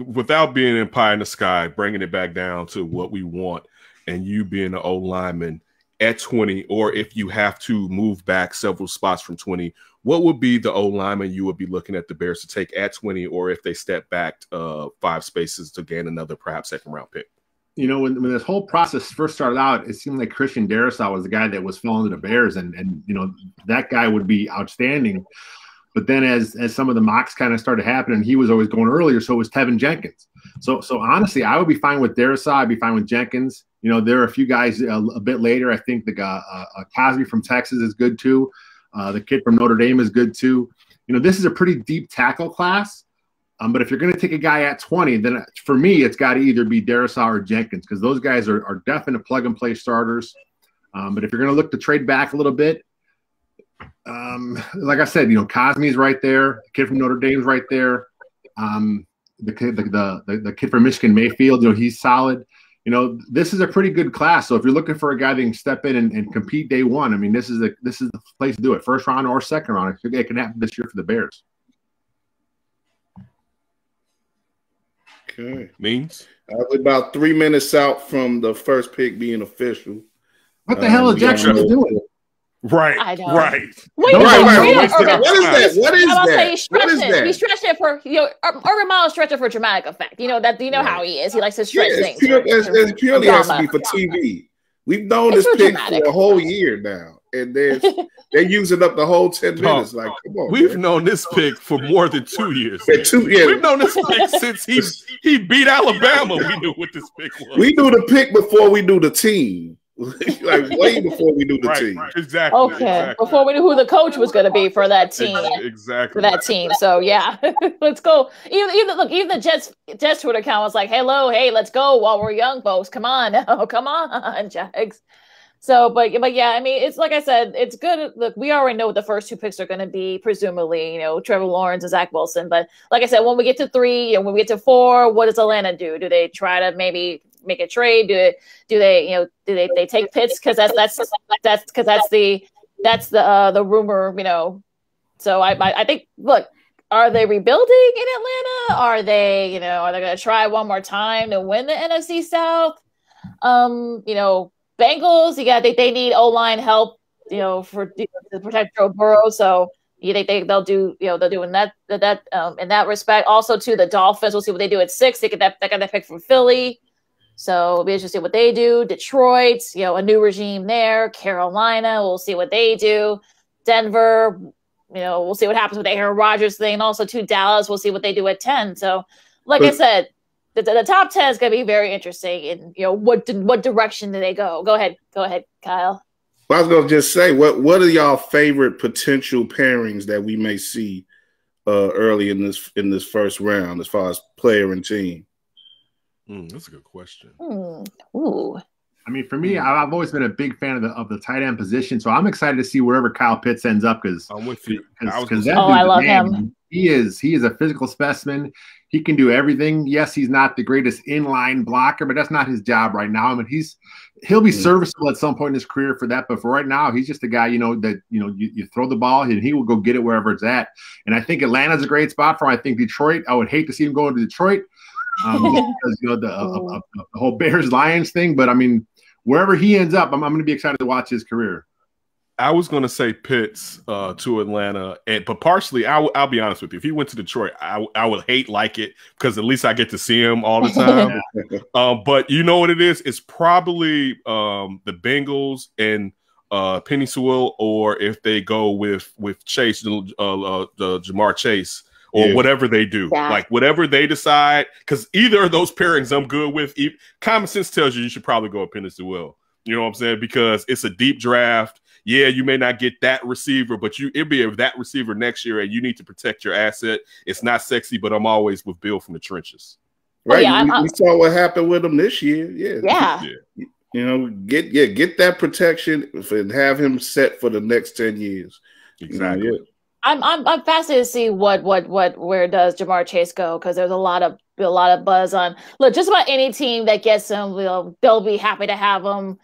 without being in pie in the sky, bringing it back down to what we want, and you being an old lineman at 20, or if you have to move back several spots from 20, what would be the old lineman you would be looking at the Bears to take at 20, or if they step back 5 spaces to gain another perhaps second-round pick? When this whole process first started out, it seemed like Christian Darrisaw was the guy that was falling to the Bears, and that guy would be outstanding. But then as some of the mocks kind of started happening, he was always going earlier, so was Tevin Jenkins. So honestly, I would be fine with Darrisaw. I'd be fine with Jenkins. There are a few guys a bit later. I think the guy Cosby from Texas is good too. The kid from Notre Dame is good too. This is a pretty deep tackle class. But if you're going to take a guy at 20, then for me, it's got to either be Darrisaw or Jenkins, because those guys are definite plug-and-play starters. But if you're going to look to trade back a little bit, like I said, Cosme's right there. The kid from Notre Dame's right there. The kid from Michigan, Mayfield, he's solid. This is a pretty good class. So if you're looking for a guy that can step in and compete day one, I mean, this is the place to do it. First round or second round. It can happen this year for the Bears. Okay. Means I was about 3 minutes out from the first pick being official. What the hell is Jacksonville doing? Right, right. Wait, What is that? What is that? He's stretching it for Urban Meyer stretching for dramatic effect. You know that. You know how he is. He likes to stretch things. It purely has to be for TV. We've known this pick for a whole year now, and they're using up the whole 10 minutes. Like, come on, we've known this pick for more than 2 years. We've known this pick since he beat Alabama. We knew what this pick was. We knew the pick before we knew the team. Like way before we knew the team. Right, exactly. Okay. Exactly. Before we knew who the coach was going to be for that team. Exactly. For that team. So yeah, let's go. Even the Jets Twitter account was like, "Hello, hey, let's go while we're young, folks. Come on, come on, Jags." So, but yeah, I mean, it's like I said, it's good. Look, we already know what the first 2 picks are going to be, presumably, Trevor Lawrence and Zach Wilson. But like I said, when we get to 3 and when we get to 4, what does Atlanta do? Do they try to maybe make a trade? Do they take Pitts because that's the rumor, So I think, look, are they rebuilding in Atlanta? Are they going to try one more time to win the NFC South? Bengals, they need O-line help, to protect Joe Burrow. So they'll do in that respect. Also, to the Dolphins, we'll see what they do at 6. They got that pick from Philly. So it'll be interesting what they do. Detroit, a new regime there. Carolina, we'll see what they do. Denver, we'll see what happens with the Aaron Rodgers thing. And also to Dallas, we'll see what they do at 10. So, I said, the top 10 is going to be very interesting. And what direction do they go? Go ahead, Kyle. Well, I was going to just say, what are y'all favorite potential pairings that we may see early in this first round as far as player and team? That's a good question. Ooh. I mean, for me, I've always been a big fan of the tight end position, so I'm excited to see wherever Kyle Pitts ends up because I'm with you. I love him. He is a physical specimen. He can do everything. Yes, he's not the greatest inline blocker, but that's not his job right now. I mean, he'll be serviceable at some point in his career for that, but for right now, he's just a guy that you throw the ball and he will go get it wherever it's at. And I think Atlanta's a great spot for him. I think Detroit. I would hate to see him go into Detroit. Because the whole Bears Lions thing, but I mean, wherever he ends up, I'm going to be excited to watch his career. I was going to say Pitts to Atlanta, but partially, I'll be honest with you. If he went to Detroit, I would like it because at least I get to see him all the time. But you know what it is? It's probably the Bengals and Penny Sewell, or if they go with Chase, the Jamar Chase. Or whatever they do, like whatever they decide, because either of those pairings I'm good with. Common sense tells you should probably go with Penny Sewell. You know what I'm saying? Because it's a deep draft. Yeah, you may not get that receiver, but it'll be that receiver next year, and you need to protect your asset. It's not sexy, but I'm always with Bill from the trenches. Right? We saw what happened with him this year. Yeah. Get that protection and have him set for the next 10 years. Exactly. I'm fascinated to see where does Jamar Chase go, because there's a lot of buzz on just about any team that gets him. They'll be happy to have him.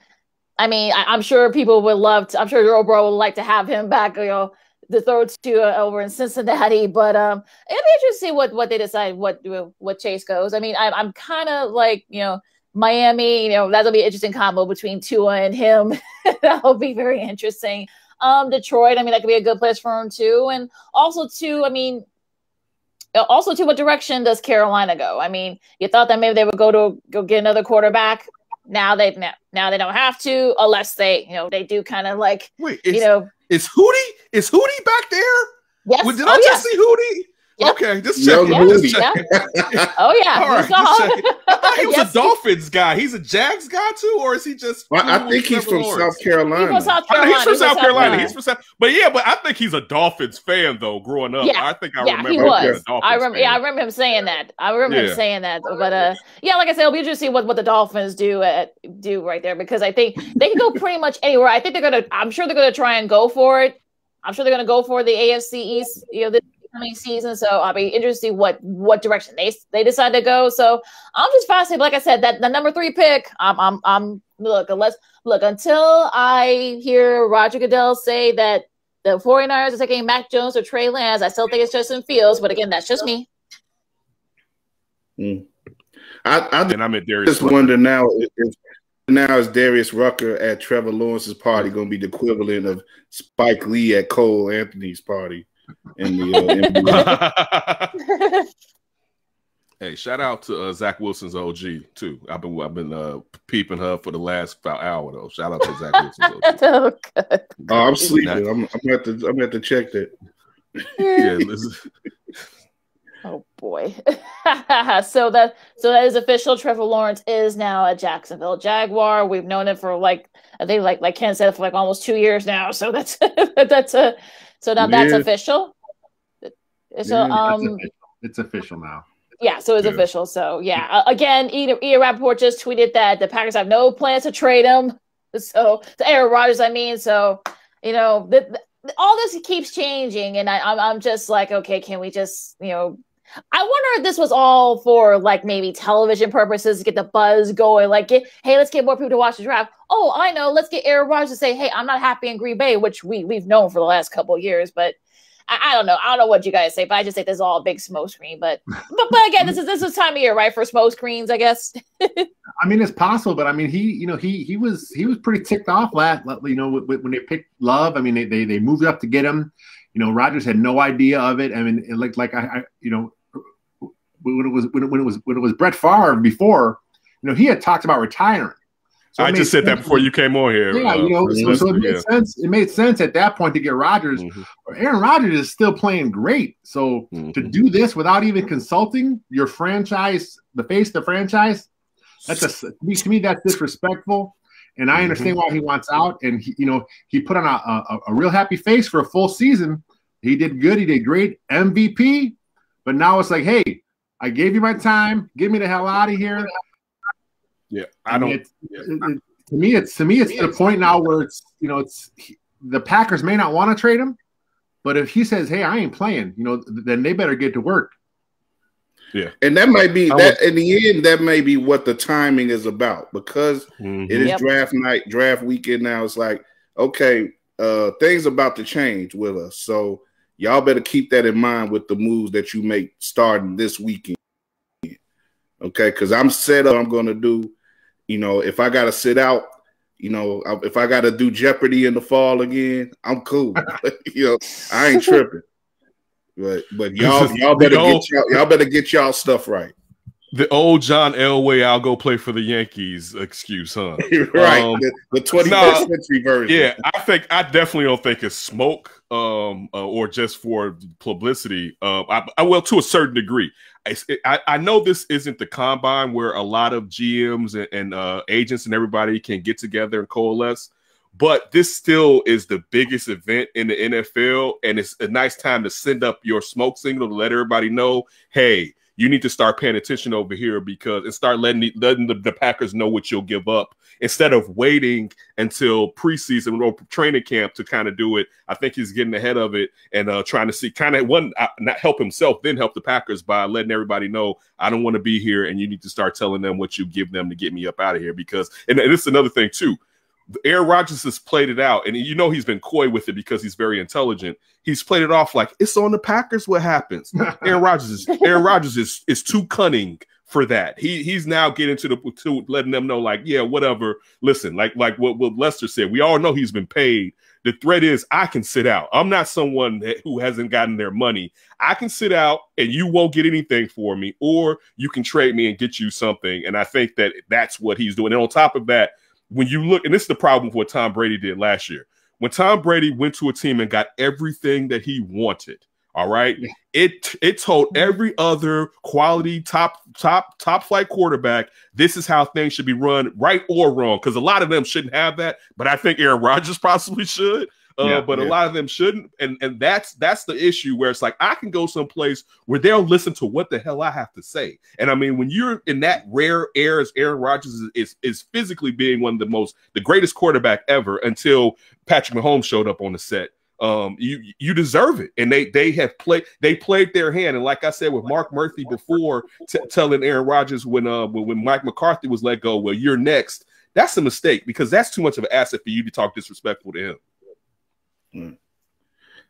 I mean, I'm sure people would love to. I'm sure Joe Burrow would like to have him back. The third two over in Cincinnati, but it'll be interesting to see what they decide. What Chase goes. I mean, I'm kind of like Miami. That'll be an interesting combo between Tua and him. That'll be very interesting. Detroit, I mean, that could be a good place for him too. And also what direction does Carolina go? I mean, you thought that maybe they would go get another quarterback. Now they don't have to, unless they do kind of like, wait, is Hootie back there? Yes. Did I just see Hootie? Yep. Okay, just checking. Oh yeah. All right, just checking. I thought he was a Dolphins guy. He's a Jags guy too, or is he just? Well, I think he's from South Carolina. He's from South Carolina. He's from South. But I think he's a Dolphins fan though. Growing up, I think I remember. He was. I remember him saying that. But like I said, it'll be interesting to see what the Dolphins do right there, because I think they can go pretty much anywhere. I think I'm sure they're gonna try and go for it. I'm sure they're gonna go for the AFC East. This coming season, so I'll be interested to see what direction they decide to go. So I'm just fascinated. Like I said, that the number 3 pick. I'm until I hear Roger Goodell say that the 49ers are taking Mac Jones or Trey Lance, I still think it's Justin Fields. But again, that's just me. I just wonder now now is Darius Rucker at Trevor Lawrence's party going to be the equivalent of Spike Lee at Cole Anthony's party in the NBA? Hey, shout out to Zach Wilson's OG too. I've been peeping her for the last about hour though. Shout out to Zach Wilson's OG. Oh, good. Oh, I'm sleeping. I'm gonna have to check that. Yeah. Oh boy. So that is official. Trevor Lawrence is now a Jacksonville Jaguar. We've known it for I think like Ken said, for like almost 2 years now. So that's that's official. So it's official now. Yeah, so it's official. So yeah, again, Ian Rappaport just tweeted that the Packers have no plans to trade him. So to Aaron Rodgers, I mean, so all this keeps changing, and I'm just like, okay, can we just I wonder if this was all for like maybe television purposes to get the buzz going, like hey, let's get more people to watch the draft. Oh, I know, let's get Aaron Rodgers to say, hey, I'm not happy in Green Bay, which we've known for the last couple of years, but. I don't know. I don't know what you guys say, but I just think this is all a big smoke screen. But again, this is time of year, right, for smoke screens, I guess. I mean, it's possible, but I mean, he was pretty ticked off when they picked Love. I mean, they moved up to get him. Rodgers had no idea of it. I mean, when it was Brett Favre before, he had talked about retiring. So I just said that before you came on here. Yeah, so it made sense. It made sense at that point to get Rodgers. Aaron Rodgers is still playing great. So to do this without even consulting your franchise, the face of the franchise, to me that's disrespectful. And I understand why he wants out. And he put on a real happy face for a full season. He did good. He did great. MVP. But now it's like, hey, I gave you my time. Get me the hell out of here. Yeah, to me, it's to the point now where the Packers may not want to trade him, but if he says, "Hey, I ain't playing," then they better get to work. Yeah, and that might be that in the end. That may be what the timing is about because it is draft night, draft weekend. Now it's like, okay, things about to change with us, so y'all better keep that in mind with the moves that you make starting this weekend. Okay, because I'm set up. I'm going to do. If I got to sit out, if I got to do Jeopardy in the fall again, I'm cool. I ain't tripping. But y'all better get y'all stuff right. The old John Elway, I'll go play for the Yankees excuse, huh? Right. The 21st century version. Yeah, I definitely don't think it's smoke or just for publicity. I will to a certain degree. I know this isn't the combine where a lot of GMs and agents and everybody can get together and coalesce, but this still is the biggest event in the NFL, and it's a nice time to send up your smoke signal to let everybody know, hey, you need to start paying attention over here and start letting the Packers know what you'll give up instead of waiting until preseason or training camp to kind of do it. I think he's getting ahead of it and trying to see not help himself, then help the Packers by letting everybody know I don't want to be here and you need to start telling them what you give them to get me up out of here because and this is another thing too. Aaron Rodgers has played it out, and he's been coy with it because he's very intelligent. He's played it off like it's on the Packers. What happens? Aaron Rodgers is too cunning for that. He's now getting to letting them know, like, yeah, whatever. Listen, like what Lester said, we all know he's been paid. The threat is I can sit out. I'm not someone who hasn't gotten their money. I can sit out and you won't get anything for me, or you can trade me and get you something. And I think that's what he's doing. And on top of that, when you look, and this is the problem with what Tom Brady did last year. When Tom Brady went to a team and got everything that he wanted, all right, it told every other quality top flight quarterback this is how things should be run, right or wrong, because a lot of them shouldn't have that, but I think Aaron Rodgers possibly should. A lot of them shouldn't, and that's the issue where it's like I can go someplace where they'll listen to what the hell I have to say. And I mean, when you're in that rare air as Aaron Rodgers is physically being one of the greatest quarterback ever until Patrick Mahomes showed up on the set. You deserve it, and they played their hand. And like I said with Mark Murphy before, telling Aaron Rodgers when Mike McCarthy was let go, well, you're next. That's a mistake because that's too much of an asset for you to talk disrespectful to him.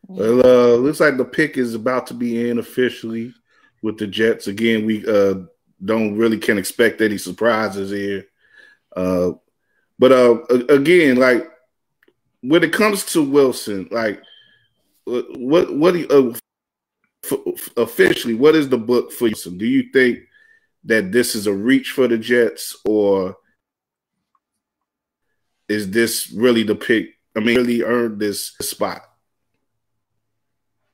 Well, looks like the pick is about to be in officially with the Jets. Again, we can expect any surprises here. But again, like when it comes to Wilson, like what do you, officially, what is the book for Wilson? Do you think that this is a reach for the Jets, or is this really the pick? I mean, really earned this spot?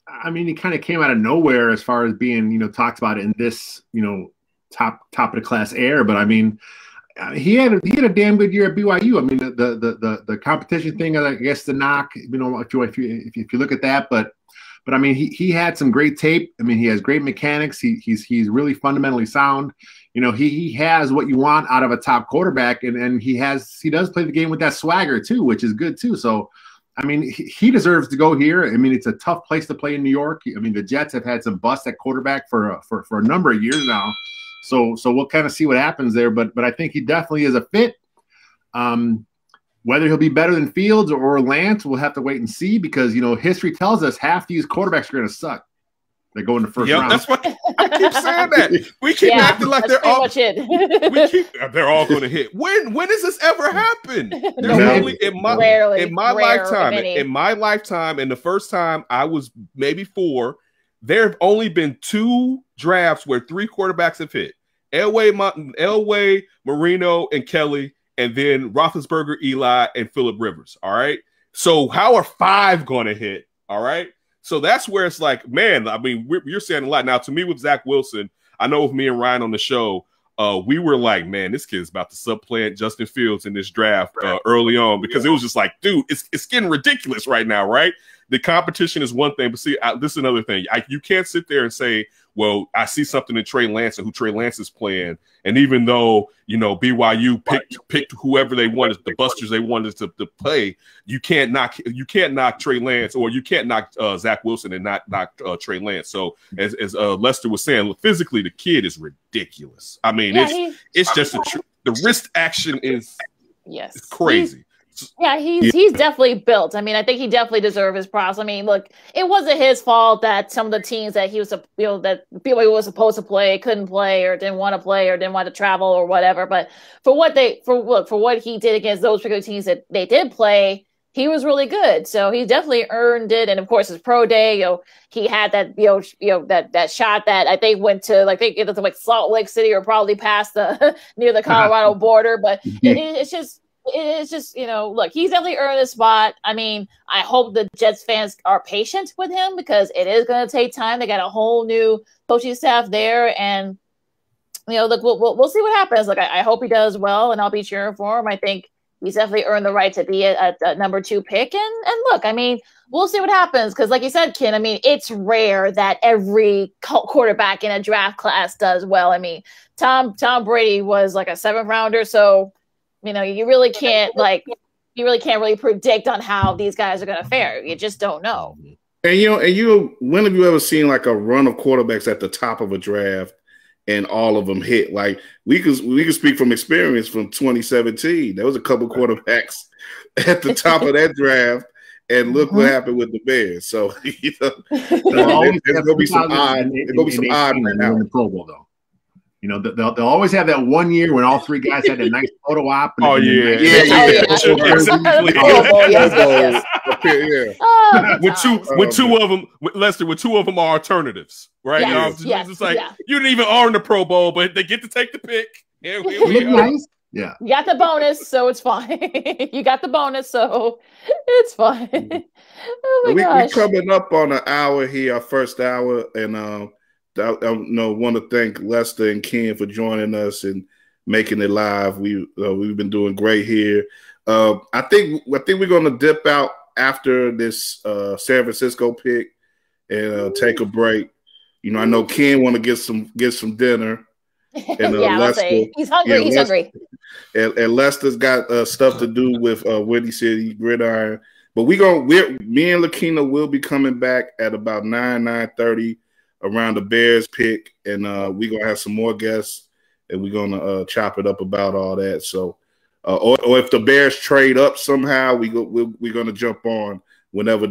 I mean, he kind of came out of nowhere as far as being, you know, talked about in this, you know, top of the class air. But I mean, he had a damn good year at BYU. I mean, the competition thing, I guess, the knock, you know, if you look at that, but I mean, he had some great tape. I mean, he has great mechanics. He's really fundamentally sound. You know, he has what you want out of a top quarterback, and he does play the game with that swagger too, which is good too. So, I mean, he deserves to go here. I mean, it's a tough place to play in New York. I mean, the Jets have had some busts at quarterback for a number of years now. So we'll kind of see what happens there. But I think he definitely is a fit. Whether he'll be better than Fields or Lance, we'll have to wait and see, because, you know, history tells us half these quarterbacks are going to suck. They go in the first round. That's what I keep saying. That we keep acting like they're all. They're all going to hit. When has this ever happened? There's only in my lifetime, and the first time I was maybe 4. There have only been 2 drafts where 3 quarterbacks have hit: Elway, Marino, and Kelly, and then Roethlisberger, Eli, and Phillip Rivers. All right. So how are 5 going to hit? All right. So that's where it's like, man, I mean, you're saying a lot. Now, to me, with Zach Wilson, I know with me and Ryan on the show, we were like, man, this kid's about to supplant Justin Fields in this draft early on, because it was just like, dude, it's getting ridiculous right now, right? The competition is one thing, but see, this is another thing. You can't sit there and say, well, I see something in Trey Lance and who Trey Lance is playing, and even though, you know, BYU picked whoever they wanted, the busters they wanted to play, you can't knock Trey Lance, or you can't knock Zach Wilson and not knock Trey Lance. So as Lester was saying, physically the kid is ridiculous. I mean, it's just the wrist action is crazy. Yeah, he's definitely built. I mean, I think he definitely deserves his props. I mean, look, it wasn't his fault that some of the teams that he was, that BYU was supposed to play couldn't play, or didn't want to play, or didn't want to travel, or whatever. But for what he did against those particular teams that they did play, he was really good. So he definitely earned it. And of course, his pro day, he had that that shot that I think went to like Salt Lake City, or probably past the near the Colorado border. But it's just. Look, he's definitely earned a spot. I mean, I hope the Jets fans are patient with him, because it is going to take time. They got a whole new coaching staff there, and look, we'll see what happens. Like, I hope he does well, and I'll be cheering for him. I think he's definitely earned the right to be a number 2 pick. And look, I mean, we'll see what happens, because like you said, Ken, I mean, it's rare that every quarterback in a draft class does well. I mean, Tom Brady was like a 7th rounder, so. You really can't really predict on how these guys are going to fare. You just don't know. And when have you ever seen like a run of quarterbacks at the top of a draft and all of them hit? Like we could speak from experience from 2017. There was a couple quarterbacks at the top of that draft, and look what happened with the Bears. So there's going to be some odd right now in the Pro Bowl, though. They'll always have that one year when all 3 guys had that nice photo op. With two of them, Lester, with 2 of them are alternatives, right? It's like you didn't even earn the Pro Bowl, but they get to take the pick. Here we go. Nice. Yeah, you got the bonus, so it's fine. You got the bonus, so it's fine. Oh my gosh. We're coming up on an hour here, our first hour, and I want to thank Lester and Ken for joining us and making it live. We've been doing great here. I think we're going to dip out after this San Francisco pick and take a break. I know Ken want to get some dinner. And, Lester, he's hungry. He's hungry. And Lester's got stuff to do with Windy City Gridiron. But me and Lakeena will be coming back at about 9:30. Around the Bears pick, and we're gonna have some more guests, and we're gonna chop it up about all that. So, or if the Bears trade up somehow, we're gonna jump on whenever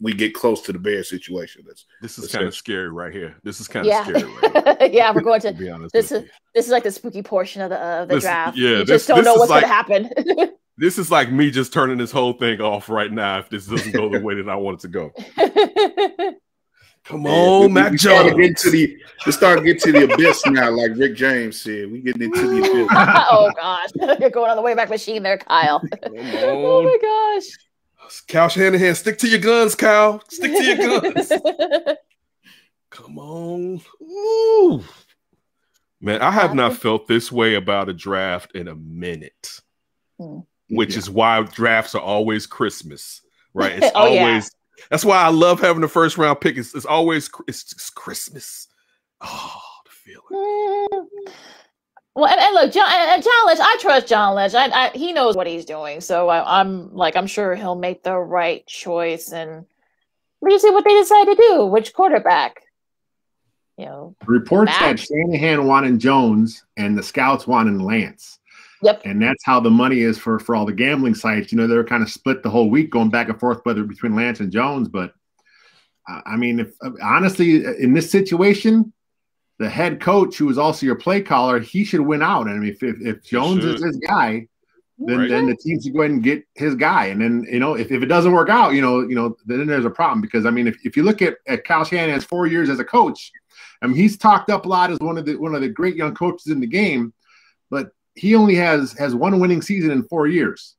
we get close to the Bears situation. This is kind of scary right here. This is kind of scary right here. Yeah, we're going to be honest. This is like the spooky portion of the draft. Yeah, you just don't know what's going to happen. This is like me just turning this whole thing off right now if this doesn't go the way that I want it to go. Come on, Mac Jones. We're starting to get to the abyss now, like Rick James said. We getting into the abyss. Oh gosh, you're going on the Wayback Machine there, Kyle. Oh my gosh. Kyle Shanahan, stick to your guns, Kyle. Stick to your guns. Come on. Ooh. Man, I have not felt this way about a draft in a minute. Which is why drafts are always Christmas, right? It's always that's why I love having the first round pick. It's always just Christmas. Oh, the feeling. Well, and look, John Lynch. I trust John Lynch. He knows what he's doing, so I'm sure he'll make the right choice. And we see what they decide to do. Which quarterback? You know, reports that Shanahan wanted Jones and the scouts wanted Lance. Yep. And that's how the money is for all the gambling sites. You know, they're kind of split the whole week going back and forth whether between Lance and Jones. But I mean, if honestly, in this situation, the head coach, who is also your play caller, he should win out. I mean, if Jones is his guy, then the team should go ahead and get his guy. And then, you know, if it doesn't work out, you know, then there's a problem. Because I mean, if you look at Kyle Shanahan's 4 years as a coach, I mean, he's talked up a lot as one of the great young coaches in the game, but he only has one winning season in 4 years.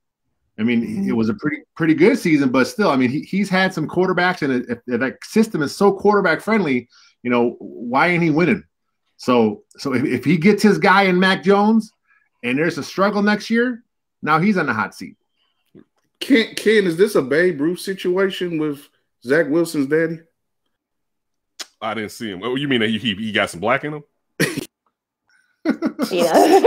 I mean, it was a pretty good season, but still, I mean, he's had some quarterbacks, and if that system is so quarterback friendly, you know, why ain't he winning? So if he gets his guy in Mac Jones, and there's a struggle next year, now he's on the hot seat. Ken, is this a Babe Ruth situation with Zach Wilson's daddy? I didn't see him. Oh, you mean that he got some black in him? Yeah.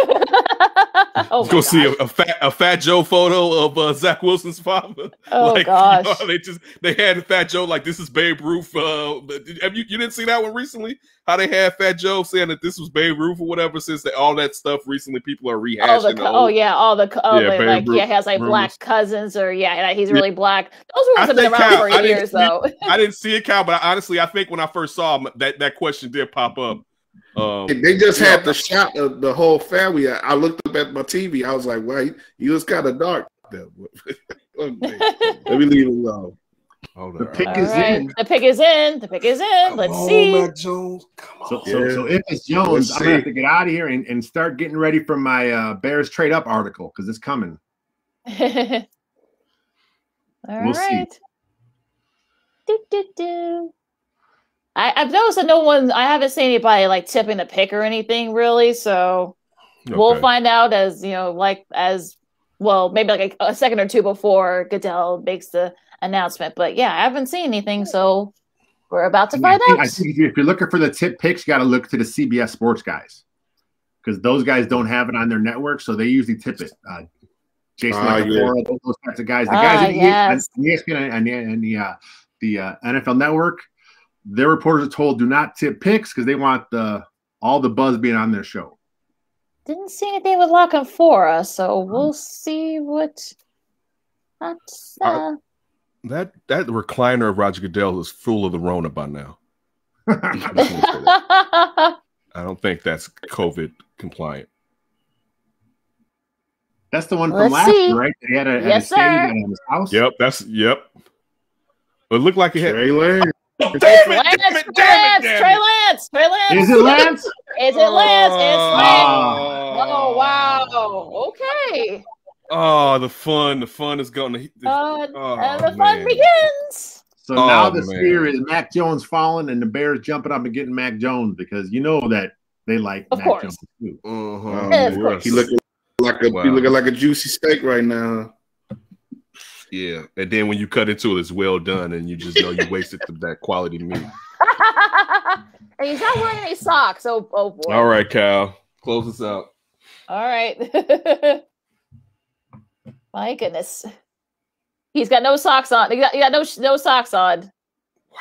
Oh go see a Fat Joe photo of Zach Wilson's father. Oh gosh, you know, they had Fat Joe like this is Babe Ruth. You didn't see that one recently? How they had Fat Joe saying that this was Babe Ruth or whatever. Since all that stuff recently, people are rehashing. He has like black cousins or he's really black. Those ones have been around for years though. I didn't see it, Cal, but honestly, I think when I first saw him, that question did pop up. They just had the shot of the whole family. I looked up at my TV. I was like, "Well, he was kind of dark." Let me leave it alone. The pick is in. The pick is in. The pick is in. Let's see. Mac Jones. Come on. So if it's Jones, I'm gonna have to get out of here and start getting ready for my Bears trade up article because it's coming. All right. I've noticed that I haven't seen anybody like tipping the pick or anything really. So we'll find out as maybe like a second or two before Goodell makes the announcement. But yeah, I haven't seen anything. So we're about to find out. I think if you're looking for the tip picks, you got to look to the CBS Sports guys because those guys don't have it on their network. So they usually tip it. Jason those types of guys. The guys on ESPN and the NFL Network. Their reporters are told do not tip picks because they want all the buzz being on their show. Didn't see anything with Lock and Fora, so we'll see what. That's that recliner of Roger Goodell is full of the Rona by now. I don't think that's COVID compliant. That's the one from last year, right? They had a stadium in his house. Yep. It looked like it had. Trey Lance. Trey Lance. Is it Lance? Is it Lance? It's Lance. Oh wow. Okay. Oh, the fun is going to. And the fun begins. So now the fear is Mac Jones falling and the Bears jumping up and getting Mac Jones because you know that they like Mac Jones too. Of course. He looking like a juicy steak right now. Yeah, and then when you cut into it, it's well done, and you just know you wasted that quality meat. And he's not wearing any socks. Oh boy. All right, Cal, close us out. All right. My goodness, he's got no socks on. You got no socks on. Wow.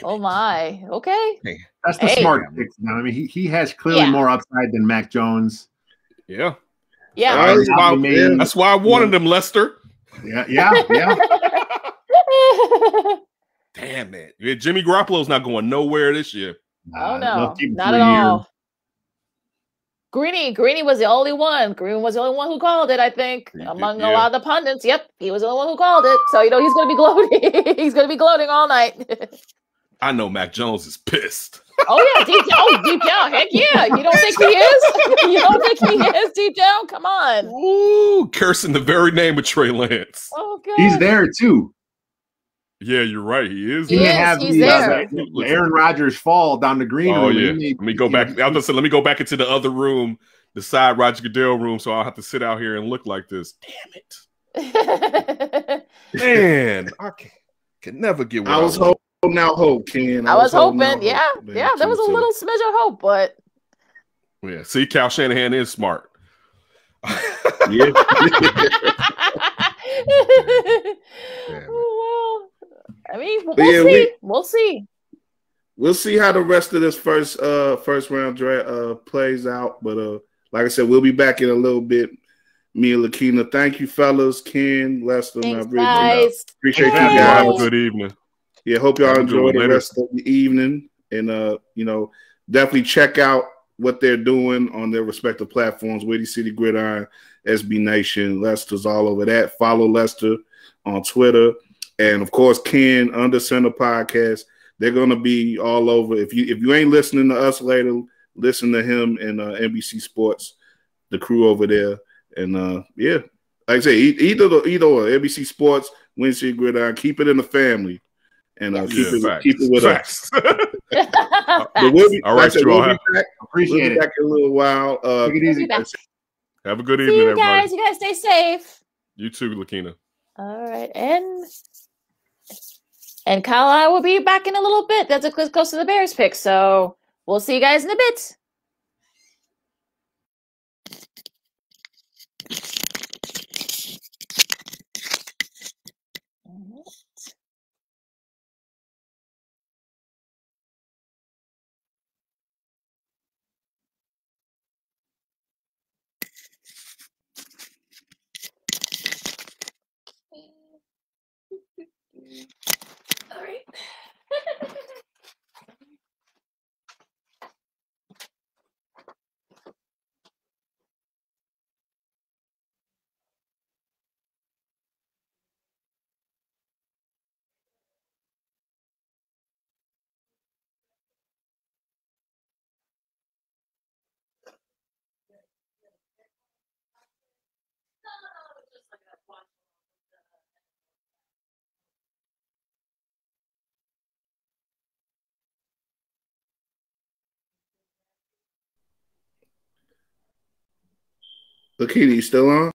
Oh my. Okay. Hey, that's the smart pick. I mean, he has clearly more upside than Mac Jones. Yeah. Yeah. That's why I wanted him, Lester. Yeah. Damn it. Yeah, Jimmy Garoppolo's not going nowhere this year. Oh, no. Not at all. Greeny was the only one. Green was the only one who called it, I think, among a lot of the pundits. Yep, he was the only one who called it. So, you know, he's going to be gloating. He's going to be gloating all night. I know Mac Jones is pissed. Oh, yeah, deep down. Heck yeah. You don't think he is? You don't think he is deep down? Come on. Ooh, cursing the very name of Trey Lance. Oh, God. He's there, too. Yeah, you're right. He is. He's there. Aaron Rodgers fall down the green room. Oh, yeah. Let me go back. I was going to say, let me go back into the other room, the side Roger Goodell room, so I'll have to sit out here and look like this. Damn it. Man, I can never get what I was holding out hope, Ken. I was hoping. Yeah, there was a little smidge of hope, but. Yeah, see, Kyle Shanahan is smart. Yeah. Oh, well. I mean, we'll see. We'll see. We'll see how the rest of this first round draft plays out. But like I said, we'll be back in a little bit. Me and Lakeena. Thank you, fellas. Ken, Lester, thanks, guys. Appreciate you guys. Have a good evening. Yeah, hope y'all enjoy the rest of the evening. And you know, definitely check out what they're doing on their respective platforms. Windy City Gridiron, SB Nation. Lester's all over that. Follow Lester on Twitter. And of course, Ken Under Center Podcast. They're gonna be all over. If you ain't listening to us later, listen to him and NBC Sports, the crew over there. And yeah, like I say, either or, NBC Sports, Windy City Gridiron. Keep it in the family, and keep it with us. All right, we'll be back. Appreciate it. Back in a little while. Take it easy. Have a good evening, everybody. You guys stay safe. You too, Lakeena. All right, and Kyle and I will be back in a little bit. That's a close to the Bears pick, so we'll see you guys in a bit. All right. Lakeena, you still on?